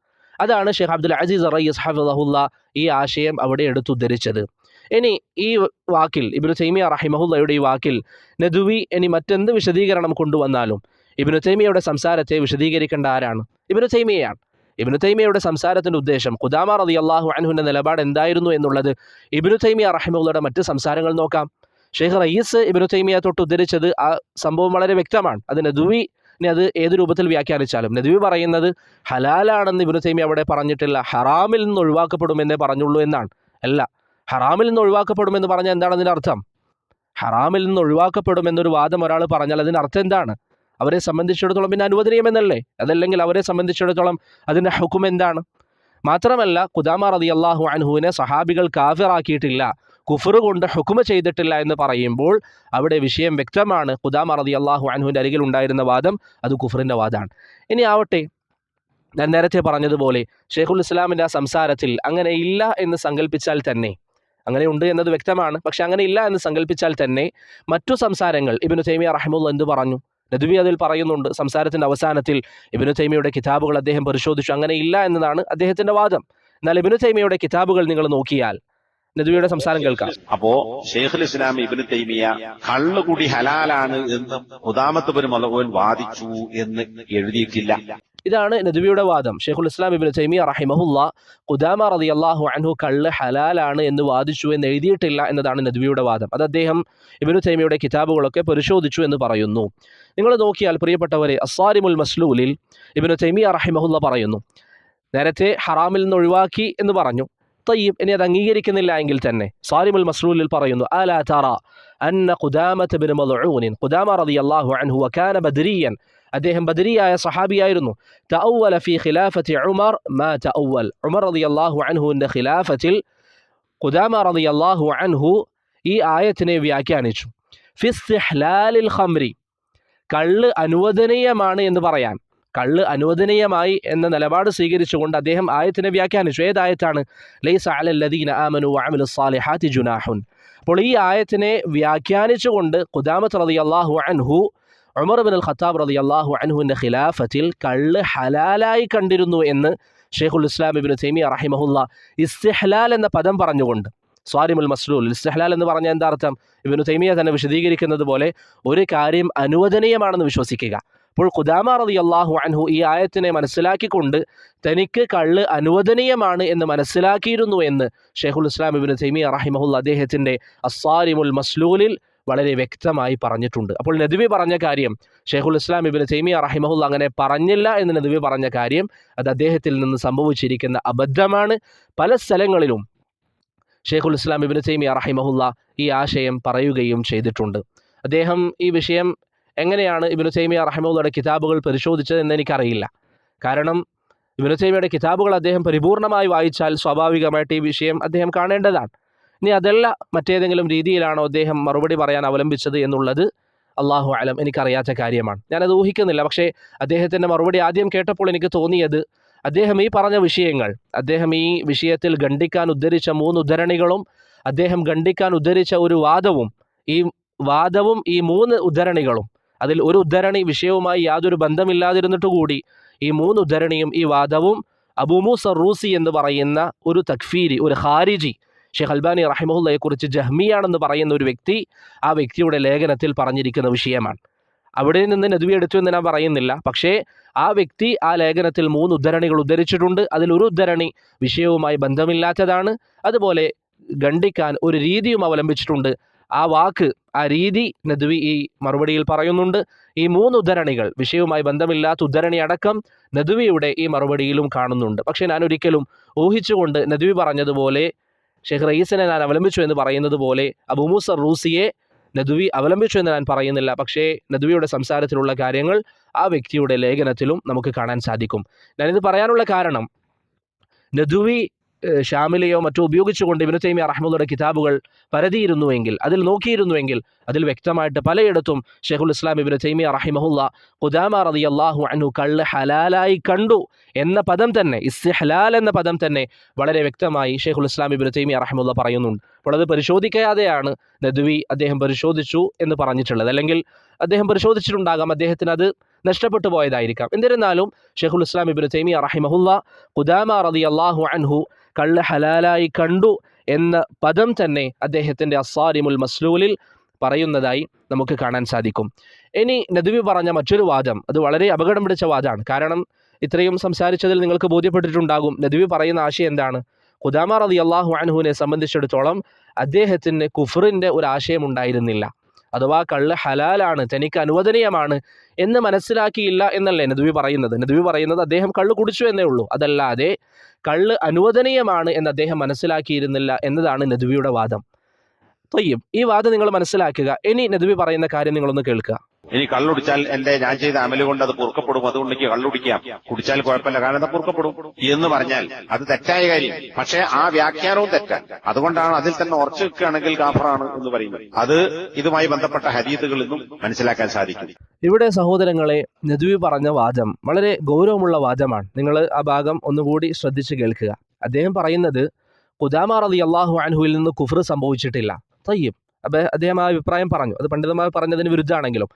അതാണ് ഷെയ്ഖ് അബ്ദുൽ അസീസ് റയീസ് ഹഫിളഹുല്ലാഹ് ഈ ആശയം അവിടെ എടുത്തുദ്ധരിച്ചത്. ഇനി ഈ വാക്കിൽ ഇബ്നു തൈമിയ റഹിമഹുല്ലയുടെ ഈ വാക്കിൽ നദ്വി ഇനി മറ്റെന്ത് വിശദീകരണം കൊണ്ടുവന്നാലും ഇബ്നു തൈമിയയുടെ സംസാരത്തെ വിശദീകരിക്കേണ്ട ആരാണ്? ഇബ്നു തൈമിയയാണ്. ഇബ്നു തൈമിയയുടെ സംസാരത്തിൻ്റെ ഉദ്ദേശം ഖുദാമ റളിയല്ലാഹു അൻഹുവിൻ്റെ നിലപാട് എന്തായിരുന്നു എന്നുള്ളത് ഇബ്നു തൈമിയ റഹിമഹുല്ലയുടെ മറ്റ് സംസാരങ്ങൾ നോക്കാം. ഷെയ്ഖ് റയീസ് ഇബ്നു തൈമിയ തൊട്ട് ഉദ്ധരിച്ചത് ആ സംഭവം വളരെ വ്യക്തമാണ്. അത് നദ്വി അത് ഏത് രൂപത്തിൽ വ്യാഖ്യാനിച്ചാലും നദ്വി പറയുന്നത് ഹലാലാണെന്ന് ഇബ്നു തൈമിയ അവിടെ പറഞ്ഞിട്ടില്ല, ഹറാമിൽ നിന്ന് ഒഴിവാക്കപ്പെടുമെന്നേ പറഞ്ഞുള്ളൂ എന്നാണ്. അല്ല, ഹറാമിൽ നിന്ന് ഒഴിവാക്കപ്പെടുമെന്ന് പറഞ്ഞാൽ എന്താണ് അതിൻ്റെ അർത്ഥം? ഹറാമിൽ നിന്ന് ഒഴിവാക്കപ്പെടുമെന്നൊരു വാദം ഒരാൾ പറഞ്ഞാൽ അതിൻ്റെ അർത്ഥം എന്താണ്? അവരെ സംബന്ധിച്ചിടത്തോളം പിന്നെ അനുവദനീയമെന്നല്ലേ? അതല്ലെങ്കിൽ അവരെ സംബന്ധിച്ചിടത്തോളം അതിൻ്റെ ഹുക്കും എന്താണ്? മാത്രമല്ല ഖുദാമ റളിയല്ലാഹു അൻഹുവിനെ സഹാബികൾ കാഫിറാക്കിയിട്ടില്ല, കുഫർ കൊണ്ട് ഹുക്മ ചെയ്തിട്ടില്ല എന്ന് പറയുമ്പോൾ അവിടെ വിഷയം വ്യക്തമാണ്. ഖുദാമ റളിയല്ലാഹു അൻഹുവിൻ്റെ അരികിൽ ഉണ്ടായിരുന്ന വാദം അത് കുഫറിൻ്റെ വാദമാണ്. ഇനി ആവട്ടെ, ഞാൻ നേരത്തെ പറഞ്ഞതുപോലെ ഷെയ്ഖുൽ ഇസ്ലാമിൻ്റെ ആ സംസാരത്തിൽ അങ്ങനെ ഇല്ല എന്ന് സങ്കല്പിച്ചാൽ തന്നെ, അങ്ങനെ ഉണ്ട് എന്നത് വ്യക്തമാണ്, പക്ഷെ അങ്ങനെ ഇല്ല എന്ന് സങ്കല്പിച്ചാൽ തന്നെ മറ്റു സംസാരങ്ങൾ ഇബ്നു തൈമിയ റഹിമഹുല്ലാഹ് എന്ത് പറഞ്ഞു? നദ്വി അതിൽ പറയുന്നുണ്ട്. സംസാരത്തിൻ്റെ അവസാനത്തിൽ ഇബ്നു തൈമിയയുടെ കിതാബുകൾ അദ്ദേഹം പരിശോധിച്ചു, അങ്ങനെ ഇല്ല എന്നതാണ് അദ്ദേഹത്തിൻ്റെ വാദം. എന്നാൽ ഇബ്നു തൈമിയയുടെ കിതാബുകൾ നിങ്ങൾ നോക്കിയാൽ നദ്വിയുടെ സംസാരം കേൾക്കാം. അപ്പോ ഷെയ്ഖുൽ ഇസ്ലാം ഇബ്നു തൈമിയ കള്ളുകുടി ഹലാലാണ് എന്ന് ഖുദാമത്ത് ബിൻ മദ്ഊൻ വാദിച്ചു എന്ന് എഴുതിയിട്ടില്ല. ഇതാണ് നദ്വിയുടെ വാദം. ഷെയ്ഖുൽ ഇസ്ലാം ഇബ്നു തൈമിയ റഹിമഹുല്ലാഹ് ഖുദാമ റളിയല്ലാഹു അൻഹു കള്ള് ഹലാലാണ് എന്ന് വാദിച്ചു എന്ന് എഴുതിയിട്ടില്ല എന്നതാണ് നദ്വിയുടെ വാദം. അത് അദ്ദേഹം ഇബ്നു തൈമിയയുടെ കിതാബുകളൊക്കെ പരിശോധിച്ചു എന്ന് പറയുന്നു. നിങ്ങൾ നോക്കിയാൽ പ്രിയപ്പെട്ടവരെ, അസ്സാരിമുൽ മസ്ലൂലിൽ ഇബ്നു തൈമിയ റഹിമഹുല്ലാഹ് പറയുന്നു, നേരത്തെ ഹറാമിൽ നിന്ന് ഒഴിവാക്കി എന്ന് പറഞ്ഞു. തയ്യിബ്, ഇനി അത് അംഗീകരിക്കുന്നില്ല എങ്കിൽ തന്നെ സാരിമുൽ മസ്ലൂലിൽ പറയുന്നു, അലാ തറ അന്ന ഖുദാമത ബിൻ മദ്ഊൻ ഖുദാമ റളിയല്ലാഹു അൻഹു വകാന ബദ്രിയൻ, അദ്ദേഹം ബദരിയായ സഹാബിയായിരുന്നു. തഅവ്വല ഫീ ഖിലാഫത്തി ഉമർ മാ തഅവ്വൽ, ഉമർ റളിയല്ലാഹു അൻഹുവിൻ്റെ ഖിലാഫത്തിൽ ഖുദാമ റളിയല്ലാഹു അൻഹു ഈ ആയത്തിനെ വ്യാഖ്യാനിച്ചു. ഫി ഇസ്തിഹ്ലാലിൽ ഖംരി, കള്ള് അനുവദനീയമാണ് എന്ന് പറയാൻ, കള്ള് അനുവദനീയമായി എന്ന നിലപാട് സ്വീകരിച്ചുകൊണ്ട് അദ്ദേഹം ആയത്തിനെ വ്യാഖ്യാനിച്ചു. ഏതായത്താണ്? ലൈസ അലൽ ലദീന ആമനു വഅമിലുസ് സാലിഹാത്തി ജുനാഹുൻ. അപ്പോൾ ഈ ആയത്തിനെ വ്യാഖ്യാനിച്ചുകൊണ്ട് ഖുദാമത്ത് റളിയല്ലാഹു അൻഹു ഉമർ ഇബ്നുൽ ഖത്താബ് റളിയല്ലാഹു അൻഹുവിൻ്റെ ഖിലാഫത്തിൽ കള്ള് ഹലാലായി കണ്ടിരുന്നു എന്ന് ഷെയ്ഖുൽ ഇസ്ലാം ഇബ്നു തൈമിയ റഹിമഹുല്ലാഹ് ഇസ്തിഹ്ലാൽ എന്ന പദം പറഞ്ഞുകൊണ്ട്, സ്വാരിമുൽ മസ്ലൂൽ ഇസ്തിഹ്ലാൽ എന്ന് പറഞ്ഞാൽ എന്താ അർത്ഥം? ഇബ്നു തൈമിയ തന്നെ വിശദീകരിക്കുന്നത് പോലെ ഒരു കാര്യം അനുവദനീയമാണെന്ന് വിശ്വസിക്കുക. അപ്പോൾ ഖുദാമ റളിയല്ലാഹു അൻഹു ഈ ആയത്തിനെ മനസ്സിലാക്കിക്കൊണ്ട് തനിക്ക് കള്ള് അനുവദനീയമാണ് എന്ന് മനസ്സിലാക്കിയിരുന്നു എന്ന് ഷെയ്ഖുൽ ഇസ്ലാം ഇബ്നു തൈമിയ റഹിമഹുല്ലാഹ് അദ്ദേഹത്തിൻ്റെ അസ്സാരിമുൽ മസ്ലൂലിൽ വളരെ വ്യക്തമായി പറഞ്ഞിട്ടുണ്ട്. അപ്പോൾ നദ്വി പറഞ്ഞ കാര്യം ഷെയ്ഖുൽ ഇസ്ലാം ഇബ്നു തൈമിയ റഹിമഹുല്ലാഹ് അങ്ങനെ പറഞ്ഞില്ല എന്ന് നദ്വി പറഞ്ഞ കാര്യം അത് അദ്ദേഹത്തിൽ നിന്ന് സംഭവിച്ചിരിക്കുന്ന അബദ്ധമാണ്. പല സ്ഥലങ്ങളിലും ഷെയ്ഖുൽ ഇസ്ലാം ഇബ്നു തൈമിയ റഹിമഹുല്ലാഹ് ഈ ആശയം പറയുകയും ചെയ്തിട്ടുണ്ട്. അദ്ദേഹം ഈ വിഷയം എങ്ങനെയാണ് ഇബ്നു തൈമിയ റഹിമഹുല്ലാഹയുടെ കിതാബുകൾ പരിശോധിച്ചത് എന്ന് എനിക്കറിയില്ല. കാരണം ഇബ്നു തൈമിയയുടെ കിതാബുകൾ അദ്ദേഹം പരിപൂർണമായി വായിച്ചാൽ സ്വാഭാവികമായിട്ട് ഈ വിഷയം അദ്ദേഹം കാണേണ്ടതാണ്. ഇനി അതല്ല മറ്റേതെങ്കിലും രീതിയിലാണോ അദ്ദേഹം മറുപടി പറയാൻ അവലംബിച്ചത് എന്നുള്ളത് അള്ളാഹു അലം, എനിക്കറിയാത്ത കാര്യമാണ്. ഞാനത് ഊഹിക്കുന്നില്ല. പക്ഷേ അദ്ദേഹത്തിൻ്റെ മറുപടി ആദ്യം കേട്ടപ്പോൾ എനിക്ക് തോന്നിയത് അദ്ദേഹം ഈ പറഞ്ഞ വിഷയങ്ങൾ, അദ്ദേഹം ഈ വിഷയത്തിൽ ഖണ്ഡിക്കാൻ ഉദ്ധരിച്ച 3 ഉദ്ധരണികളും അദ്ദേഹം ഖണ്ഡിക്കാൻ ഉദ്ധരിച്ച ഒരു വാദവും ഈ 3 ഉദ്ധരണികളും, അതിൽ ഒരു ഉദ്ധരണി വിഷയവുമായി യാതൊരു ബന്ധമില്ലാതിരുന്നിട്ട് കൂടി ഈ 3 ഉദ്ധരണിയും ഈ വാദവും അബൂ മൂസ റൂസി എന്ന് പറയുന്ന ഒരു തക്ഫീരി, ഒരു ഖാരിജി, ഷെയ്ഖ് അൽബാനി റഹിമഹുള്ളയെക്കുറിച്ച് ജഹ്മിയാണെന്ന് പറയുന്ന ഒരു വ്യക്തി ആ വ്യക്തിയുടെ ലേഖനത്തിൽ പറഞ്ഞിരിക്കുന്ന വിഷയമാണ്. അവിടെ നിന്ന് നദ്വി എടുത്തു എന്ന് ഞാൻ പറയുന്നില്ല, പക്ഷേ ആ വ്യക്തി ആ ലേഖനത്തിൽ 3 ഉദ്ധരണികൾ ഉദ്ധരിച്ചിട്ടുണ്ട്. അതിലൊരു ഉദ്ധരണി വിഷയവുമായി ബന്ധമില്ലാത്തതാണ്. അതുപോലെ ഖണ്ഡിക്കാൻ ഒരു രീതിയും അവലംബിച്ചിട്ടുണ്ട്. ആ വാക്ക്, ആ രീതി നദ്വി ഈ മറുപടിയിൽ പറയുന്നുണ്ട്. ഈ 3 ഉദ്ധരണികൾ, വിഷയവുമായി ബന്ധമില്ലാത്ത ഉദ്ധരണി അടക്കം നദ്വിയുടെ ഈ മറുപടിയിലും കാണുന്നുണ്ട്. പക്ഷേ ഞാൻ ഒരിക്കലും ഊഹിച്ചുകൊണ്ട് നദ്വി പറഞ്ഞതുപോലെ ഷെയ്ഖ് റയീസിനെ ഞാൻ അവലംബിച്ചു എന്ന് പറയുന്നത് പോലെ അബൂ മൂസ റൂസിയെ നദ്വി അവലംബിച്ചു എന്ന് ഞാൻ പറയുന്നില്ല. പക്ഷേ നദ്വിയുടെ സംസാരത്തിലുള്ള കാര്യങ്ങൾ ആ വ്യക്തിയുടെ ലേഖനത്തിലും നമുക്ക് കാണാൻ സാധിക്കും. ഞാനിത് പറയാനുള്ള കാരണം, നദ്വി ഷാമിലെയോ മറ്റോ ഉപയോഗിച്ചുകൊണ്ട് ഇബ്നു തൈമിയ്യ റഹ്മത്തുള്ളാഹിയുടെ കിതാബുകൾ പരതിയിരുന്നുവെങ്കിൽ, അതിൽ നോക്കിയിരുന്നുവെങ്കിൽ, അതിൽ വ്യക്തമായിട്ട് പലയിടത്തും ഷെയ്ഖുൽ ഇസ്ലാം ഇബ്നു തൈമിയ്യ റഹിമഹുല്ല ഖുദാമ റളിയല്ലാഹു അൻഹു കള്ള് ഹലാലായി കണ്ടു എന്ന പദം തന്നെ, ഇസ്തിഹ്ലാൽ എന്ന പദം തന്നെ വളരെ വ്യക്തമായി ഷെയ്ഖുൽ ഇസ്ലാം ഇബ്നു തൈമിയ്യ റഹിമഹുല്ല പറയുന്നുണ്ട്. അപ്പോൾ അത് പരിശോധിക്കാതെയാണ് നദ്വി അദ്ദേഹം പരിശോധിച്ചു എന്ന് പറഞ്ഞിട്ടുള്ളത്. അല്ലെങ്കിൽ അദ്ദേഹം പരിശോധിച്ചിട്ടുണ്ടാകാം, അദ്ദേഹത്തിന് അത് നഷ്ടപ്പെട്ടു പോയതായിരിക്കാം. എന്നിരുന്നാലും ഷെയ്ഖുൽ ഇസ്ലാം ഇബ്നു തൈമിയ്യ റഹിമഹുല്ല ഖുദാമ റളിയല്ലാഹു അൻഹു കള്ള് ഹലാലായി കണ്ടു എന്ന പദം തന്നെ അദ്ദേഹത്തിൻ്റെ അസ്സാരിമുൽ മസ്ലൂലിൽ പറയുന്നതായി നമുക്ക് കാണാൻ സാധിക്കും. ഇനി നദ്വി പറഞ്ഞ മറ്റൊരു വാദം, അത് വളരെ അപകടം പിടിച്ച വാദമാണ്. കാരണം ഇത്രയും സംസാരിച്ചതിൽ നിങ്ങൾക്ക് ബോധ്യപ്പെട്ടിട്ടുണ്ടാകും നദ്വി പറയുന്ന ആശയം എന്താണ്. ഖുദാമ റളിയല്ലാഹു അൻഹുവിനെ സംബന്ധിച്ചിടത്തോളം അദ്ദേഹത്തിന് കുഫറിൻ്റെ ഒരു ആശയം ഉണ്ടായിരുന്നില്ല. അഥവാ കള്ള് ഹലാലാണ്, തനിക്ക് അനുവദനീയമാണ് എന്ന് മനസ്സിലാക്കിയില്ല എന്നല്ലേ നദ്വി പറയുന്നത്. നദ്വി പറയുന്നത് അദ്ദേഹം കള്ള് കുടിച്ചു എന്നേ ഉള്ളൂ, അതല്ലാതെ കള്ള് അനുവദനീയമാണ് എന്ന് അദ്ദേഹം മനസ്സിലാക്കിയിരുന്നില്ല എന്നതാണ് നദ്വിയുടെ വാദം. ത്വയ്യിബ്, ഈ വാദം നിങ്ങൾ മനസ്സിലാക്കുക. ഇനി നദ്വി പറയുന്ന കാര്യം നിങ്ങളൊന്ന് കേൾക്കുക. ഇനി കള്ളുടിച്ചാൽ ഞാൻ ചെയ്ത അമല് കൊണ്ട് അത് പൊറുക്കപ്പെടും, അതുകൊണ്ട് എനിക്ക് കള്ളുടിക്കാം, കുടിച്ചാൽ കുഴപ്പമില്ല, കാരണം അത് പൊറുക്കപ്പെടും എന്ന് പറഞ്ഞാൽ അത് തെറ്റായ കാര്യം. പക്ഷേ ആ വ്യാഖ്യാനവും തെറ്റാണ്. അതുകൊണ്ടാണ് അതിൽ തന്നെ ഉറച്ചു നിൽക്കുകയാണെങ്കിൽ കാഫറാണ് എന്ന് പറയുന്നത്. അത് ഇതുമായി ബന്ധപ്പെട്ട ഹദീസുകളിൽ നിന്നും മനസ്സിലാക്കാൻ സാധിക്കും. ഇവിടെ സഹോദരങ്ങളെ, നദ്വി പറഞ്ഞ വാദം വളരെ ഗൗരവമുള്ള വാദമാണ്. നിങ്ങൾ ആ ഭാഗം ഒന്നുകൂടി ശ്രദ്ധിച്ച് കേൾക്കുക. അദ്ദേഹം പറയുന്നത് ഖുദാമ റളിയല്ലാഹു അൻഹുവിൽ നിന്ന് കുഫ്ർ സംഭവിച്ചിട്ടില്ല. തയ്യിബ്, അപ്പോൾ അദ്ദേഹം ആ അഭിപ്രായം പറഞ്ഞു, അത് പണ്ഡിതന്മാർ പറഞ്ഞതിന് വിരുദ്ധമാണെങ്കിലും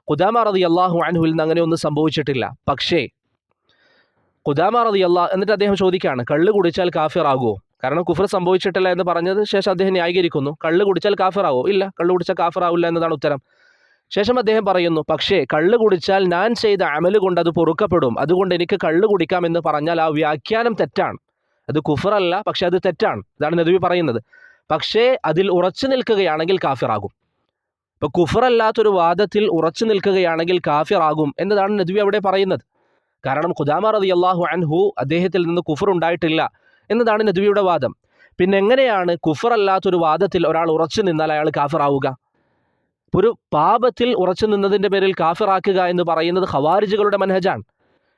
ഖുദാമ റളിയല്ലാഹു അൻഹുവിൽ നിന്ന് അങ്ങനെ ഒന്നും സംഭവിച്ചിട്ടില്ല. പക്ഷേ ഖുദാമ റളിയല്ലാഹു, എന്നിട്ട് അദ്ദേഹം ചോദിക്കുകയാണ് കള്ള് കുടിച്ചാൽ കാഫിറാകുമോ? കാരണം കുഫർ സംഭവിച്ചിട്ടില്ല എന്ന് പറഞ്ഞത് ശേഷം അദ്ദേഹം ന്യായീകരിക്കുന്നു, കള്ള് കുടിച്ചാൽ കാഫിറാകുമോ? ഇല്ല, കള്ള് കുടിച്ചാൽ കാഫിറാവില്ല എന്നതാണ് ഉത്തരം. ശേഷം അദ്ദേഹം പറയുന്നു, പക്ഷേ കള്ള് കുടിച്ചാൽ ഞാൻ ചെയ്ത അമല് കൊണ്ട് അത് പൊറുക്കപ്പെടും, അതുകൊണ്ട് എനിക്ക് കള്ള് കുടിക്കാം എന്ന് പറഞ്ഞാൽ ആ വ്യാഖ്യാനം തെറ്റാണ്. അത് കുഫറല്ല, പക്ഷെ അത് തെറ്റാണ്. ഇതാണ് നദ്വി പറയുന്നത്. പക്ഷേ അതിൽ ഉറച്ചു നിൽക്കുകയാണെങ്കിൽ കാഫിറാകും. ഇപ്പോൾ കുഫറല്ലാത്തൊരു വാദത്തിൽ ഉറച്ചു നിൽക്കുകയാണെങ്കിൽ കാഫിറാകും എന്നതാണ് നദ്വി അവിടെ പറയുന്നത്. കാരണം ഖുദാമ റളിയല്ലാഹു അൻഹു അദ്ദേഹത്തിൽ നിന്ന് കുഫർ ഉണ്ടായിട്ടില്ല എന്നതാണ് നദ്വിയുടെ വാദം. പിന്നെ എങ്ങനെയാണ് കുഫറല്ലാത്തൊരു വാദത്തിൽ ഒരാൾ ഉറച്ചു നിന്നാൽ അയാൾ കാഫിറാവുക? ഒരു പാപത്തിൽ ഉറച്ചു നിന്നതിൻ്റെ പേരിൽ കാഫിറാക്കുക എന്ന് പറയുന്നത് ഖവാരിജുകളുടെ മനഹജാണ്.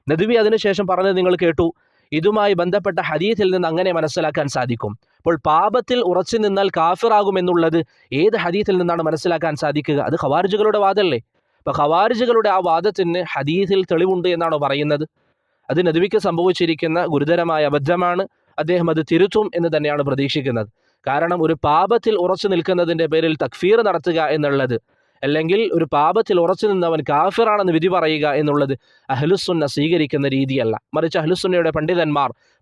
നദ്വി അതിനുശേഷം പറഞ്ഞത് നിങ്ങൾ കേട്ടു. ഇതുമായി ബന്ധപ്പെട്ട ഹദീസിൽ നിന്ന് അങ്ങനെ മനസ്സിലാക്കാൻ സാധിക്കും. അപ്പോൾ പാപത്തിൽ ഉറച്ചു നിന്നാൽ കാഫിറാകുമെന്നുള്ളത് ഏത് ഹദീസിൽ നിന്നാണ് മനസ്സിലാക്കാൻ സാധിക്കുക? അത് ഖവാരിജുകളുടെ വാദമല്ലേ? അപ്പോൾ ഖവാരിജുകളുടെ ആ വാദത്തിന് ഹദീസിൽ തെളിവുണ്ട് എന്നാണോ പറയുന്നത്? അത് നദ്വിക്ക് സംഭവിച്ചിരിക്കുന്ന ഗുരുതരമായ അബദ്ധമാണ്. അദ്ദേഹം അത് തിരുത്തും എന്ന് തന്നെയാണ് പ്രതീക്ഷിക്കുന്നത്. കാരണം ഒരു പാപത്തിൽ ഉറച്ചു നിൽക്കുന്നതിൻ്റെ പേരിൽ തക്ഫീർ നടത്തുക എന്നുള്ളത്, അല്ലെങ്കിൽ ഒരു പാപത്തിൽ ഉറച്ചു നിന്നവൻ കാഫിറാണെന്ന് വിധി പറയുക എന്നുള്ളത് അഹ്ലുസുന്ന സ്വീകരിക്കുന്ന രീതിയല്ല. മറിച്ച് അഹ്ലുസുന്നയുടെ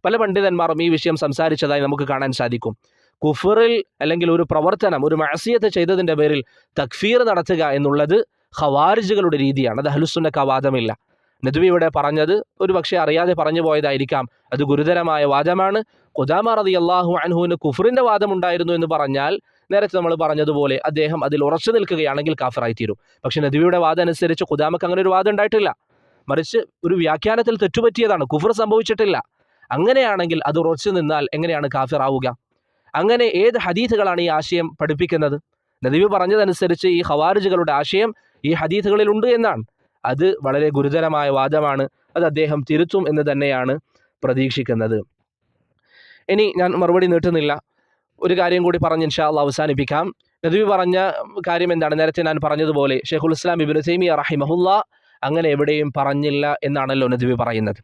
പല പണ്ഡിതന്മാരും ഈ വിഷയം സംസാരിച്ചതായി നമുക്ക് കാണാൻ സാധിക്കും. കുഫറിൽ അല്ലെങ്കിൽ ഒരു പ്രവർത്തനം, ഒരു മഅസിയത്ത് ചെയ്തതിൻ്റെ പേരിൽ തക്ഫീർ നടത്തുക എന്നുള്ളത് ഖവാരിജുകളുടെ രീതിയാണ്. അത് അഹ്ലുസുന്നക്ക് വാദമില്ല. നദ്വി ഇവിടെ പറഞ്ഞത് ഒരു പക്ഷേ അറിയാതെ പറഞ്ഞു പോയതായിരിക്കാം. അത് ഗുരുതരമായ വാദമാണ്. ഖുദാമ റളിയല്ലാഹു അൻഹുവിന് കുഫറിൻ്റെ വാദമുണ്ടായിരുന്നു എന്ന് പറഞ്ഞാൽ നേരത്തെ നമ്മൾ പറഞ്ഞതുപോലെ അദ്ദേഹം അതിൽ ഉറച്ചു നിൽക്കുകയാണെങ്കിൽ കാഫിറായിത്തീരും. പക്ഷെ നദ്വിയുടെ വാദം അനുസരിച്ച് ഖുദാമക്ക് അങ്ങനെ ഒരു വാദം ഉണ്ടായിട്ടില്ല. മറിച്ച് ഒരു വ്യാഖ്യാനത്തിൽ തെറ്റുപറ്റിയതാണ്, കുഫർ സംഭവിച്ചിട്ടില്ല. അങ്ങനെയാണെങ്കിൽ അത് ഉറച്ചു നിന്നാൽ എങ്ങനെയാണ് കാഫിറാവുക? അങ്ങനെ ഏത് ഹദീസുകളാണ് ഈ ആശയം പഠിപ്പിക്കുന്നത്? നദ്വി പറഞ്ഞതനുസരിച്ച് ഈ ഖവാരിജുകളുടെ ആശയം ഈ ഹദീസുകളിൽ ഉണ്ട് എന്നാണ്. അത് വളരെ ഗുരുതരമായ വാദമാണ്. അത് അദ്ദേഹം തിരുത്തും എന്ന് തന്നെയാണ് പ്രതീക്ഷിക്കുന്നത്. ഇനി ഞാൻ മറുപടി നീട്ടുന്നില്ല, ഒരു കാര്യം കൂടി പറഞ്ഞ് ഇൻഷാ അല്ലാഹ് അവസാനിപ്പിക്കാം. നദ്വി പറഞ്ഞ കാര്യം എന്താണ്? നേരത്തെ ഞാൻ പറഞ്ഞതുപോലെ ഷെയ്ഖുൽ ഇസ്ലാം ഇബ്നു തൈമിയ്യ റഹിമഹുല്ല അങ്ങനെ എവിടെയും പറഞ്ഞില്ല എന്നാണല്ലോ നദ്വി പറയുന്നത്.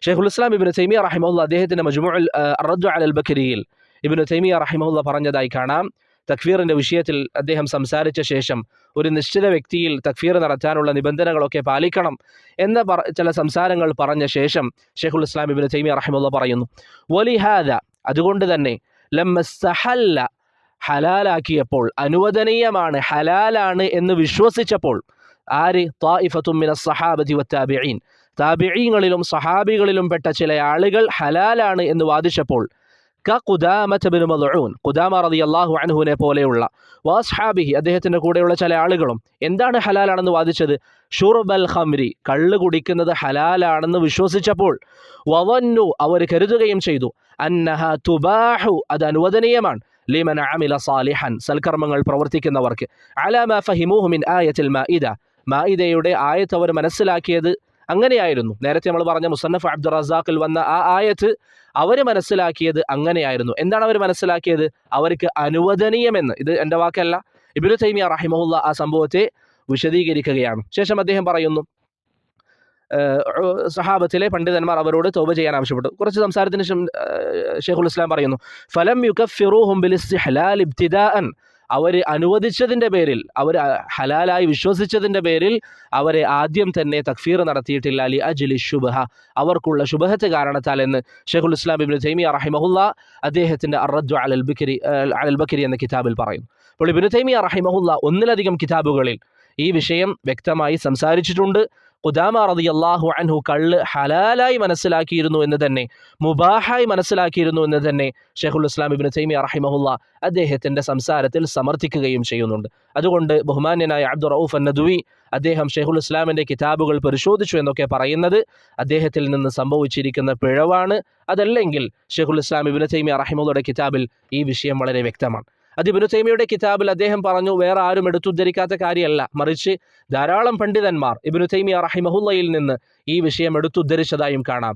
ഷെയ്ഖുൽ ഇസ്ലാം ഇബ്നു തൈമിയ്യ റഹിമഹുല്ല അദ്ദേഹത്തിൻ്റെ മജ്മുഉൽ റദ്ദ് അലൽ ബക്രിയിൽ ഇബ്നു തൈമിയ്യ റഹിമഹുല്ല പറഞ്ഞതായി കാണാം. തക്ഫീറിൻ്റെ വിഷയത്തിൽ അദ്ദേഹം സംസാരിച്ച ശേഷം ഒരു നിശ്ചിത വ്യക്തിയിൽ തക്ഫീർ നടത്താനുള്ള നിബന്ധനകളൊക്കെ പാലിക്കണം എന്ന ചില സംസാരങ്ങൾ പറഞ്ഞ ശേഷം ഷെയ്ഖുൽ ഇസ്ലാം ഇബ്നു തൈമിയ്യ റഹിമഹുല്ലാഹ് പറയുന്നു, വലിഹാദ, അതുകൊണ്ട് തന്നെ ലമ്മസ്തഹല്ല, ഹലാലാക്കിയപ്പോൾ, അനുവദനീയമാണ്, ഹലാലാണ് എന്ന് വിശ്വസിച്ചപ്പോൾ, ആര്? ത്വായിഫത്തും മിനസ് സഹാബതി വത്താബിഈൻ, താബിഈങ്ങളിലും സഹാബികളിലും പെട്ട ചില ആളുകൾ ഹലാലാണ് എന്ന് വാദിച്ചപ്പോൾ, ഖുദാമത ബിൻ മദ്ഊൻ, ഖുദാമ റളിയല്ലാഹു അൻഹുവിനെ പോലെയുള്ള, വഅസ്ഹാബിഹി, അദ്ദേഹത്തിന്റെ കൂടെയുള്ള ചില ആളുകളും എന്താണ് ഹലാലാണെന്ന് വാദിച്ചത്? ഷുർബൽ ഖംരി, കള്ള് കുടിക്കുന്നത് ഹലാലാണെന്ന് വിശ്വസിച്ചപ്പോൾ, വവന്നു, അവർ കരുതുകയും ചെയ്തു, അന്നഹ തുബാഹു, അത് അനുവദനീയമാണ്, ലിമൻ അമില സാലിഹൻ, സൽക്കർമ്മങ്ങൾ പ്രവർത്തിക്കുന്നവർക്ക്, അലാ മാ ഫഹിമൂഹു മിൻ ആയത്തിൽ മാഇദ, മാഇദയുടെ ആയത്ത് അവർ മനസ്സിലാക്കിയത് അങ്ങനെയായിരുന്നു. നേരത്തെ നമ്മൾ പറഞ്ഞ മുസന്നഫ് അബ്ദുർ റസാഖിൽ വന്ന ആ ആയത്ത് അവർ മനസ്സിലാക്കിയത് അങ്ങനെയായിരുന്നു. എന്താണ് അവർ മനസ്സിലാക്കിയത്? അവർക്ക് അനുവദനീയമെന്ന്. ഇത് എൻ്റെ വാക്കല്ല, ഇബ്നു തൈമിയ്യ റഹിമഹുല്ലാഹ് ആ സംഭവത്തെ വിശദീകരിക്കുകയാണ്. ശേഷം അദ്ദേഹം പറയുന്നു, സഹാബത്തിലെ പണ്ഡിതന്മാർ അവരോട് തൗബ ചെയ്യാൻ ആവശ്യപ്പെട്ടു. കുറച്ച് സംസാരത്തിന് ശേഷം ഷെയ്ഖുൽ ഇസ്ലാം പറയുന്നു, ഫലം യുകഫിറൂഹും ബിൽ ഇസ്തിഹ്ലാൽ ഇബ്തിദാഅൻ, അവർ അനുവദിച്ചതിൻ്റെ പേരിൽ, അവർ ഹലാലായി വിശ്വസിച്ചതിൻ്റെ പേരിൽ അവരെ ആദ്യം തന്നെ തക്ഫീർ നടത്തിയിട്ടില്ല, ലി അജ്ലി ശുബ്ഹ, അവർക്കുള്ള ശുബ്ഹത്ത് കാരണത്താൽ എന്ന് ഷെയ്ഖുൽ ഇസ്ലാം ഇബ്നു തൈമിയ്യ റഹിമഹുല്ലാഹ് അദ്ദേഹത്തിൻ്റെ അർ-റദ്ദു അലൽ ബക്കരി എന്ന കിതാബിൽ പറയുന്നു. അപ്പോൾ ഇബ്നു തൈമിയ്യ റഹിമഹുല്ലാഹ് ഒന്നിലധികം കിതാബുകളിൽ ഈ വിഷയം വ്യക്തമായി സംസാരിച്ചിട്ടുണ്ട്. ഖുദാമ റളിയല്ലാഹു അൻഹു കള്ള് ഹലാലായി മനസ്സിലാക്കിയിരുന്നു എന്ന് തന്നെ, മുബാഹായി മനസ്സിലാക്കിയിരുന്നു എന്ന് തന്നെ ഷെയ്ഖുൽ ഇസ്ലാം ഇബ്നു തൈമിയ്യ റഹിമഹുല്ലാഹ് അദ്ദേഹത്തിൻ്റെ സംസാരത്തിൽ സമർത്ഥിക്കുകയും ചെയ്യുന്നുണ്ട്. അതുകൊണ്ട് ബഹുമാന്യനായ അബ്ദുർ റഊഫ് അൻ-നദ്വി അദ്ദേഹം ഷെയ്ഖുൽ ഇസ്ലാമിൻ്റെ കിതാബുകൾ പരിശോധിച്ചു എന്നൊക്കെ പറയുന്നത് അദ്ദേഹത്തിൽ നിന്ന് സംഭവിച്ചിരിക്കുന്ന പിഴവാണ്. അതല്ലെങ്കിൽ ഷെയ്ഖുൽ ഇസ്ലാം ഇബ്നു തൈമിയ്യ റഹിമഹുള്ളയുടെ കിതാബിൽ ഈ വിഷയം വളരെ വ്യക്തമാണ്. അത് ഇബ്നു തൈമിയ്യയുടെ കിതാബിൽ അദ്ദേഹം പറഞ്ഞു വേറെ ആരും എടുത്തുദ്ധരിക്കാത്ത കാര്യമല്ല, മറിച്ച് ധാരാളം പണ്ഡിതന്മാർ ഇബ്നു തൈമിയ്യ റഹിമഹുല്ലയിൽ നിന്ന് ഈ വിഷയം എടുത്തുദ്ധരിച്ചതായും കാണാം.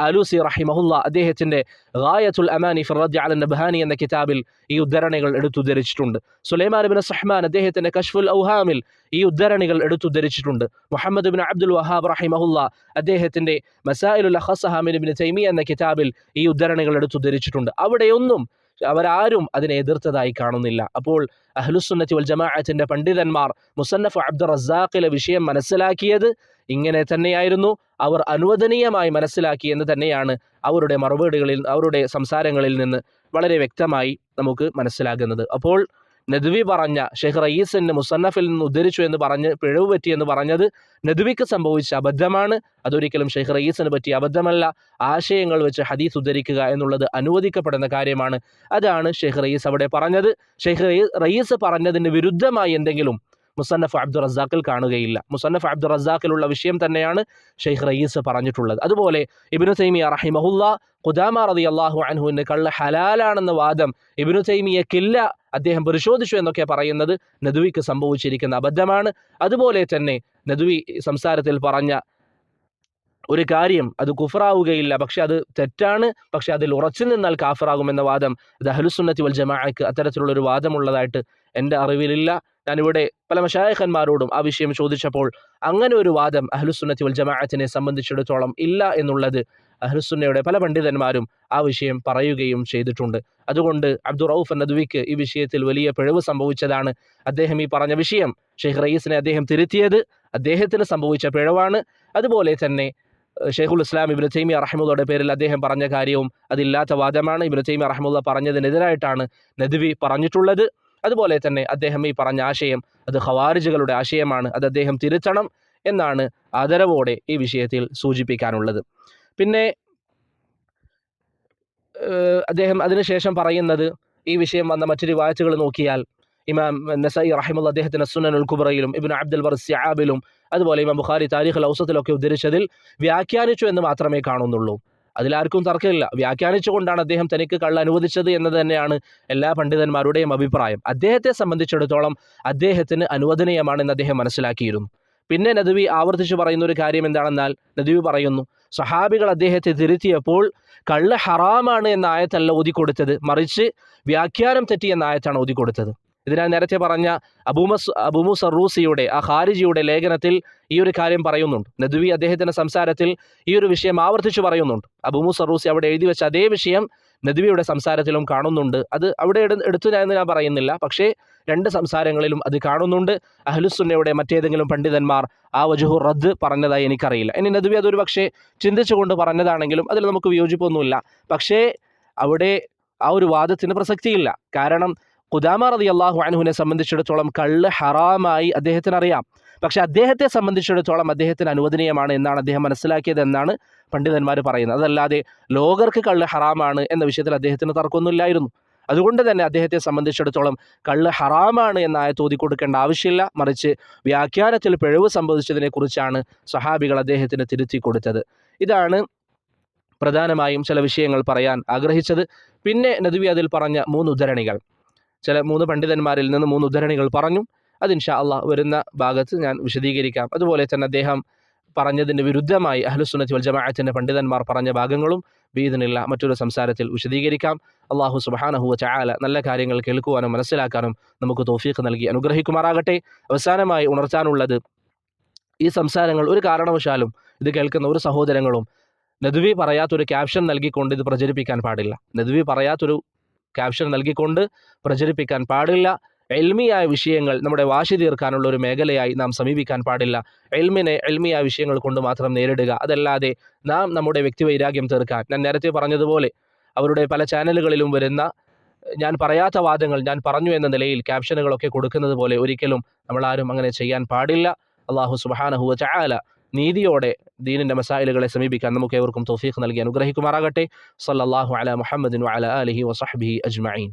ആലൂസി റഹിമഹുല്ല അദ്ദേഹത്തിൻ്റെ ഗായത്തുൽ അമാനി ഫി റദ്ദി അലൻ നബ്ഹാനി എന്ന കിതാബിൽ ഈ ഉദ്ധരണികൾ എടുത്തുദ്ധരിച്ചിട്ടുണ്ട്. സുലൈമാൻ ഇബ്നു സഹ്മാൻ അദ്ദേഹത്തിൻ്റെ കശ്ഫുൽ ഔഹാമിൽ ഈ ഉദ്ധരണികൾ എടുത്തുദ്ധരിച്ചിട്ടുണ്ട്. മുഹമ്മദ് ഇബ്നു അബ്ദുൽ വഹാബ് റഹിമഹുല്ല അദ്ദേഹത്തിൻ്റെ മസായിലുൽ ഖസഹ മിൻ ഇബ്നു തൈമിയ്യ എന്ന കിതാബിൽ ഈ ഉദ്ധരണികൾ എടുത്തുദ്ധരിച്ചിട്ടുണ്ട്. അവിടെയൊന്നും അവരാരും അതിനെ എതിർത്തതായി കാണുന്നില്ല. അപ്പോൾ അഹ്ലുസുന്നത്തി വൽ ജമാഅത്തിന്റെ പണ്ഡിതന്മാർ മുസന്നഫ് അബ്ദുർ റസാഖിലെ വിഷയം മനസ്സിലാക്കിയത് ഇങ്ങനെ തന്നെയായിരുന്നു. അവർ അനുവദനീയമായി മനസ്സിലാക്കി എന്ന് തന്നെയാണ് അവരുടെ മറുപടികളിൽ, അവരുടെ സംസാരങ്ങളിൽ നിന്ന് വളരെ വ്യക്തമായി നമുക്ക് മനസ്സിലാകുന്നത്. അപ്പോൾ നദ്വി പറഞ്ഞ ഷെയ്ഖ് റയീസിന് മുസന്നഫിൽ നിന്ന് ഉദ്ധരിച്ചു എന്ന് പറഞ്ഞ് പിഴവ് പറ്റി എന്ന് പറഞ്ഞത് നദ്വിക്ക് സംഭവിച്ച അബദ്ധമാണ്. അതൊരിക്കലും ഷെയ്ഖ് റയീസിന് പറ്റിയ അബദ്ധമല്ല. ആശയങ്ങൾ വെച്ച് ഹദീസ് ഉദ്ധരിക്കുക എന്നുള്ളത് അനുവദിക്കപ്പെടുന്ന കാര്യമാണ്. അതാണ് ഷെയ്ഖ് റയീസ് അവിടെ പറഞ്ഞത്. ഷെയ്ഖ് റയീസ് പറഞ്ഞതിന് വിരുദ്ധമായി എന്തെങ്കിലും മുസന്നഫ് അബ്ദുർ റസാഖിൽ കാണുകയില്ല. മുസന്നഫ് അബ്ദുർ റസാഖിലുള്ള വിഷയം തന്നെയാണ് ഷെയ്ഖ് റയീസ് പറഞ്ഞിട്ടുള്ളത്. അതുപോലെ ഇബ്നു തൈമിയ്യ റഹിമഹുല്ലാഹ് ഖുദാമ റളിയല്ലാഹു അൻഹുവിന് കള്ള് ഹലാലാണെന്ന വാദം ഇബ്നു തൈമിയ്യക്കില്ല, അദ്ദേഹം പരിശോധിച്ചു എന്നൊക്കെ പറയുന്നത് നദ്വിക്ക് സംഭവിച്ചിരിക്കുന്ന അബദ്ധമാണ്. അതുപോലെ തന്നെ നദ്വി സംസാരത്തിൽ പറഞ്ഞ ഒരു കാര്യം അത് കുഫറാവുകയില്ല, പക്ഷെ അത് തെറ്റാണ്, പക്ഷെ അതിൽ ഉറച്ചു നിന്നാൽ കാഫറാകുമെന്ന വാദം അത് അഹ്ലുസുന്നത്തി വൽ ജമാഅക്ക് അത്തരത്തിലുള്ളൊരു വാദമുള്ളതായിട്ട് എൻ്റെ അറിവിലില്ല. ഞാനിവിടെ പല മശായിഖന്മാരോടും ആ വിഷയം ചോദിച്ചപ്പോൾ അങ്ങനെ ഒരു വാദം അഹ്ലുസുന്നത്തി വൽ ജമാഅത്തിനെ സംബന്ധിച്ചിടത്തോളം ഇല്ല എന്നുള്ളത് അഹ്ലുസുന്നയുടെ പല പണ്ഡിതന്മാരും ആ വിഷയം പറയുകയും ചെയ്തിട്ടുണ്ട്. അതുകൊണ്ട് അബ്ദുർ റഊഫ് അൻ-നദ്വിക്ക് ഈ വിഷയത്തിൽ വലിയ പിഴവ് സംഭവിച്ചതാണ്. അദ്ദേഹം ഈ പറഞ്ഞ വിഷയം ഷെയ്ഖ് റയീസിനെ അദ്ദേഹം തിരുത്തിയത് അദ്ദേഹത്തിന് സംഭവിച്ച പിഴവാണ്. അതുപോലെ തന്നെ ഷെയ്ഖുൽ ഇസ്ലാം ഇബ്നു തൈമിയ്യ റഹിമഹുള്ളയുടെ പേരിൽ അദ്ദേഹം പറഞ്ഞ കാര്യവും അതില്ലാത്ത വാദമാണ്. ഇബ്നു തൈമിയ്യ റഹിമഹുള്ള പറഞ്ഞതിനെതിരായിട്ടാണ് നദ്വി പറഞ്ഞിട്ടുള്ളത്. അതുപോലെ തന്നെ അദ്ദേഹം ഈ പറഞ്ഞ ആശയം അത് ഖവാരിജുകളുടെ ആശയമാണ്, അത് അദ്ദേഹം തിരുത്തണം എന്നാണ് ആദരവോടെ ഈ വിഷയത്തിൽ സൂചിപ്പിക്കാനുള്ളത്. പിന്നെ അദ്ദേഹം അതിനുശേഷം പറയുന്നത്, ഈ വിഷയം വന്ന മറ്റു റിവായത്തുകൾ നോക്കിയാൽ ഇമാം നസഈ റഹിമഹുല്ലാഹ് അദ്ദേഹത്തിൻ്റെ സുനനുൽ കുബ്രയിലും ഇബ്നു അബ്ദുൽ ബർ സിആബിലും അതുപോലെ ഇമാം ബുഖാരി താരിഖുൽ ഔസത്തിലൊക്കെ ഉദ്ധരിച്ചതിൽ വ്യാഖ്യാനിച്ചു എന്ന് മാത്രമേ കാണുന്നുള്ളൂ. അതിലാർക്കും തർക്കമില്ല. വ്യാഖ്യാനിച്ചുകൊണ്ടാണ് അദ്ദേഹം തനിക്ക് കള്ള് അനുവദിച്ചത് എന്നത് തന്നെയാണ് എല്ലാ പണ്ഡിതന്മാരുടെയും അഭിപ്രായം. അദ്ദേഹത്തെ സംബന്ധിച്ചിടത്തോളം അദ്ദേഹത്തിന് അനുവദനീയമാണെന്ന് അദ്ദേഹം മനസ്സിലാക്കിയിരുന്നു. പിന്നെ നദ്വി ആവർത്തിച്ച് പറയുന്ന ഒരു കാര്യം എന്താണെന്നാൽ നദ്വി പറയുന്നു, സഹാബികൾ അദ്ദേഹത്തെ തിരുത്തിയപ്പോൾ കള്ള് ഹറാമാണ് എന്ന ആയത്തല്ല ഓതിക്കൊടുത്തത്, മറിച്ച് വ്യാഖ്യാനം തെറ്റി എന്ന ആയത്താണ് ഓതിക്കൊടുത്തത്. ഇതിനാൽ നേരത്തെ പറഞ്ഞ അബൂ മൂസ റൂസിയുടെ ആ ഖാരിജിയുടെ ലേഖനത്തിൽ ഈ ഒരു കാര്യം പറയുന്നുണ്ട്. നദ്വി അദ്ദേഹത്തിൻ്റെ സംസാരത്തിൽ ഈ ഒരു വിഷയം ആവർത്തിച്ച് പറയുന്നുണ്ട്. അബൂ മൂസ റൂസി അവിടെ എഴുതി വെച്ച അതേ വിഷയം നദ്വിയുടെ സംസാരത്തിലും കാണുന്നുണ്ട്. അത് അവിടെ എടുത്തു എന്ന് ഞാൻ പറയുന്നില്ല, പക്ഷേ രണ്ട് സംസാരങ്ങളിലും അത് കാണുന്നുണ്ട്. അഹ്ലുസുന്നയുടെ മറ്റേതെങ്കിലും പണ്ഡിതന്മാർ ആ വജുഹു റദ്ദ് പറഞ്ഞതായി എനിക്കറിയില്ല. ഇനി നദ്വി അതൊരു പക്ഷേ ചിന്തിച്ചുകൊണ്ട് പറഞ്ഞതാണെങ്കിലും അതിൽ നമുക്ക് വിയോജിപ്പൊന്നുമില്ല. പക്ഷേ അവിടെ ആ ഒരു വാദത്തിന് പ്രസക്തിയില്ല. കാരണം ഖുദാമ റളിയല്ലാഹു അൻഹുവിനെ സംബന്ധിച്ചിടത്തോളം കള്ള് ഹറാമായി അദ്ദേഹത്തിന് അറിയാം. പക്ഷെ അദ്ദേഹത്തെ സംബന്ധിച്ചിടത്തോളം അദ്ദേഹത്തിന് അനുവദനീയമാണ് എന്നാണ് അദ്ദേഹം മനസ്സിലാക്കിയത് എന്നാണ് പണ്ഡിതന്മാർ പറയുന്നത്. അതല്ലാതെ ലോകർക്ക് കള്ള് ഹറാമാണ് എന്ന വിഷയത്തിൽ അദ്ദേഹത്തിന് തർക്കമൊന്നുമില്ലായിരുന്നു. അതുകൊണ്ട് തന്നെ അദ്ദേഹത്തെ സംബന്ധിച്ചിടത്തോളം കള്ള് ഹറാമാണ് എന്ന ആയത്ത് ഓതി കൊടുക്കേണ്ട ആവശ്യമില്ല. മറിച്ച് വ്യാഖ്യാനത്തിൽ പിഴവ് സംഭവിച്ചതിനെക്കുറിച്ചാണ് സ്വഹാബികൾ അദ്ദേഹത്തിന് തിരുത്തി കൊടുത്തത്. ഇതാണ് പ്രധാനമായും ചില വിഷയങ്ങൾ പറയാൻ ആഗ്രഹിച്ചത്. പിന്നെ നദ്വി അതിൽ പറഞ്ഞ 3 ഉദ്ധരണികൾ, ചില 3 പണ്ഡിതന്മാരിൽ നിന്ന് 3 ഉദ്ധരണികൾ പറഞ്ഞു. അത് ഇൻഷാ അള്ളാഹ് വരുന്ന ഭാഗത്ത് ഞാൻ വിശദീകരിക്കാം. അതുപോലെ തന്നെ അദ്ദേഹം പറഞ്ഞതിന് വിരുദ്ധമായി അഹ്ലുസുന്നത്തി വൽ ജമാഅത്തിന്റെ പണ്ഡിതന്മാർ പറഞ്ഞ ഭാഗങ്ങളും ബിഇദ്നില്ലാ മറ്റൊരു സംസാരത്തിൽ വിശദീകരിക്കാം. അള്ളാഹു സുബ്ഹാനഹു വ തആല നല്ല കാര്യങ്ങൾ കേൾക്കുവാനും മനസ്സിലാക്കാനും നമുക്ക് തൗഫീഖ് നൽകി അനുഗ്രഹിക്കുമാറാകട്ടെ. അവസാനമായി ഉണർത്താനുള്ളത്, ഈ സംസാരങ്ങൾ ഒരു കാരണവശാലും ഇത് കേൾക്കുന്ന ഒരു സഹോദരങ്ങളും നദ്വി പറയാത്തൊരു ക്യാപ്ഷൻ നൽകിക്കൊണ്ട് ഇത് പ്രചരിപ്പിക്കാൻ പാടില്ല. നദ്വി പറയാത്തൊരു ക്യാപ്ഷൻ നൽകിക്കൊണ്ട് പ്രചരിപ്പിക്കാൻ പാടില്ല. എൽമിയായ വിഷയങ്ങൾ നമ്മുടെ വാശി തീർക്കാനുള്ള ഒരു മേഖലയായി നാം സമീപിക്കാൻ പാടില്ല. എൽമിനെ എൽമിയായ വിഷയങ്ങൾ കൊണ്ട് മാത്രം നേരിടുക. അതല്ലാതെ നാം നമ്മുടെ വ്യക്തിവൈരാഗ്യം തീർക്കാൻ, ഞാൻ നേരത്തെ പറഞ്ഞതുപോലെ അവരുടെ പല ചാനലുകളിലും വരുന്ന ഞാൻ പറയാത്ത വാദങ്ങൾ ഞാൻ പറഞ്ഞു എന്ന നിലയിൽ ക്യാപ്ഷനുകളൊക്കെ കൊടുക്കുന്നത് പോലെ ഒരിക്കലും നമ്മളാരും അങ്ങനെ ചെയ്യാൻ പാടില്ല. അള്ളാഹു സുബ്ഹാനഹു വ തആല നീതിയോടെ ദീനിന്റെ മസായിലുകളെ സമീപിക്കാൻ നമുക്ക് ഏവർക്കും തൗഫീഖ് നൽകി അനുഗ്രഹിക്കുമാറാകട്ടെ. സല്ലല്ലാഹു അലാ മുഹമ്മദിൻ വഅലാ ആലിഹി വസഹ്ബിഹി അജ്മഈൻ.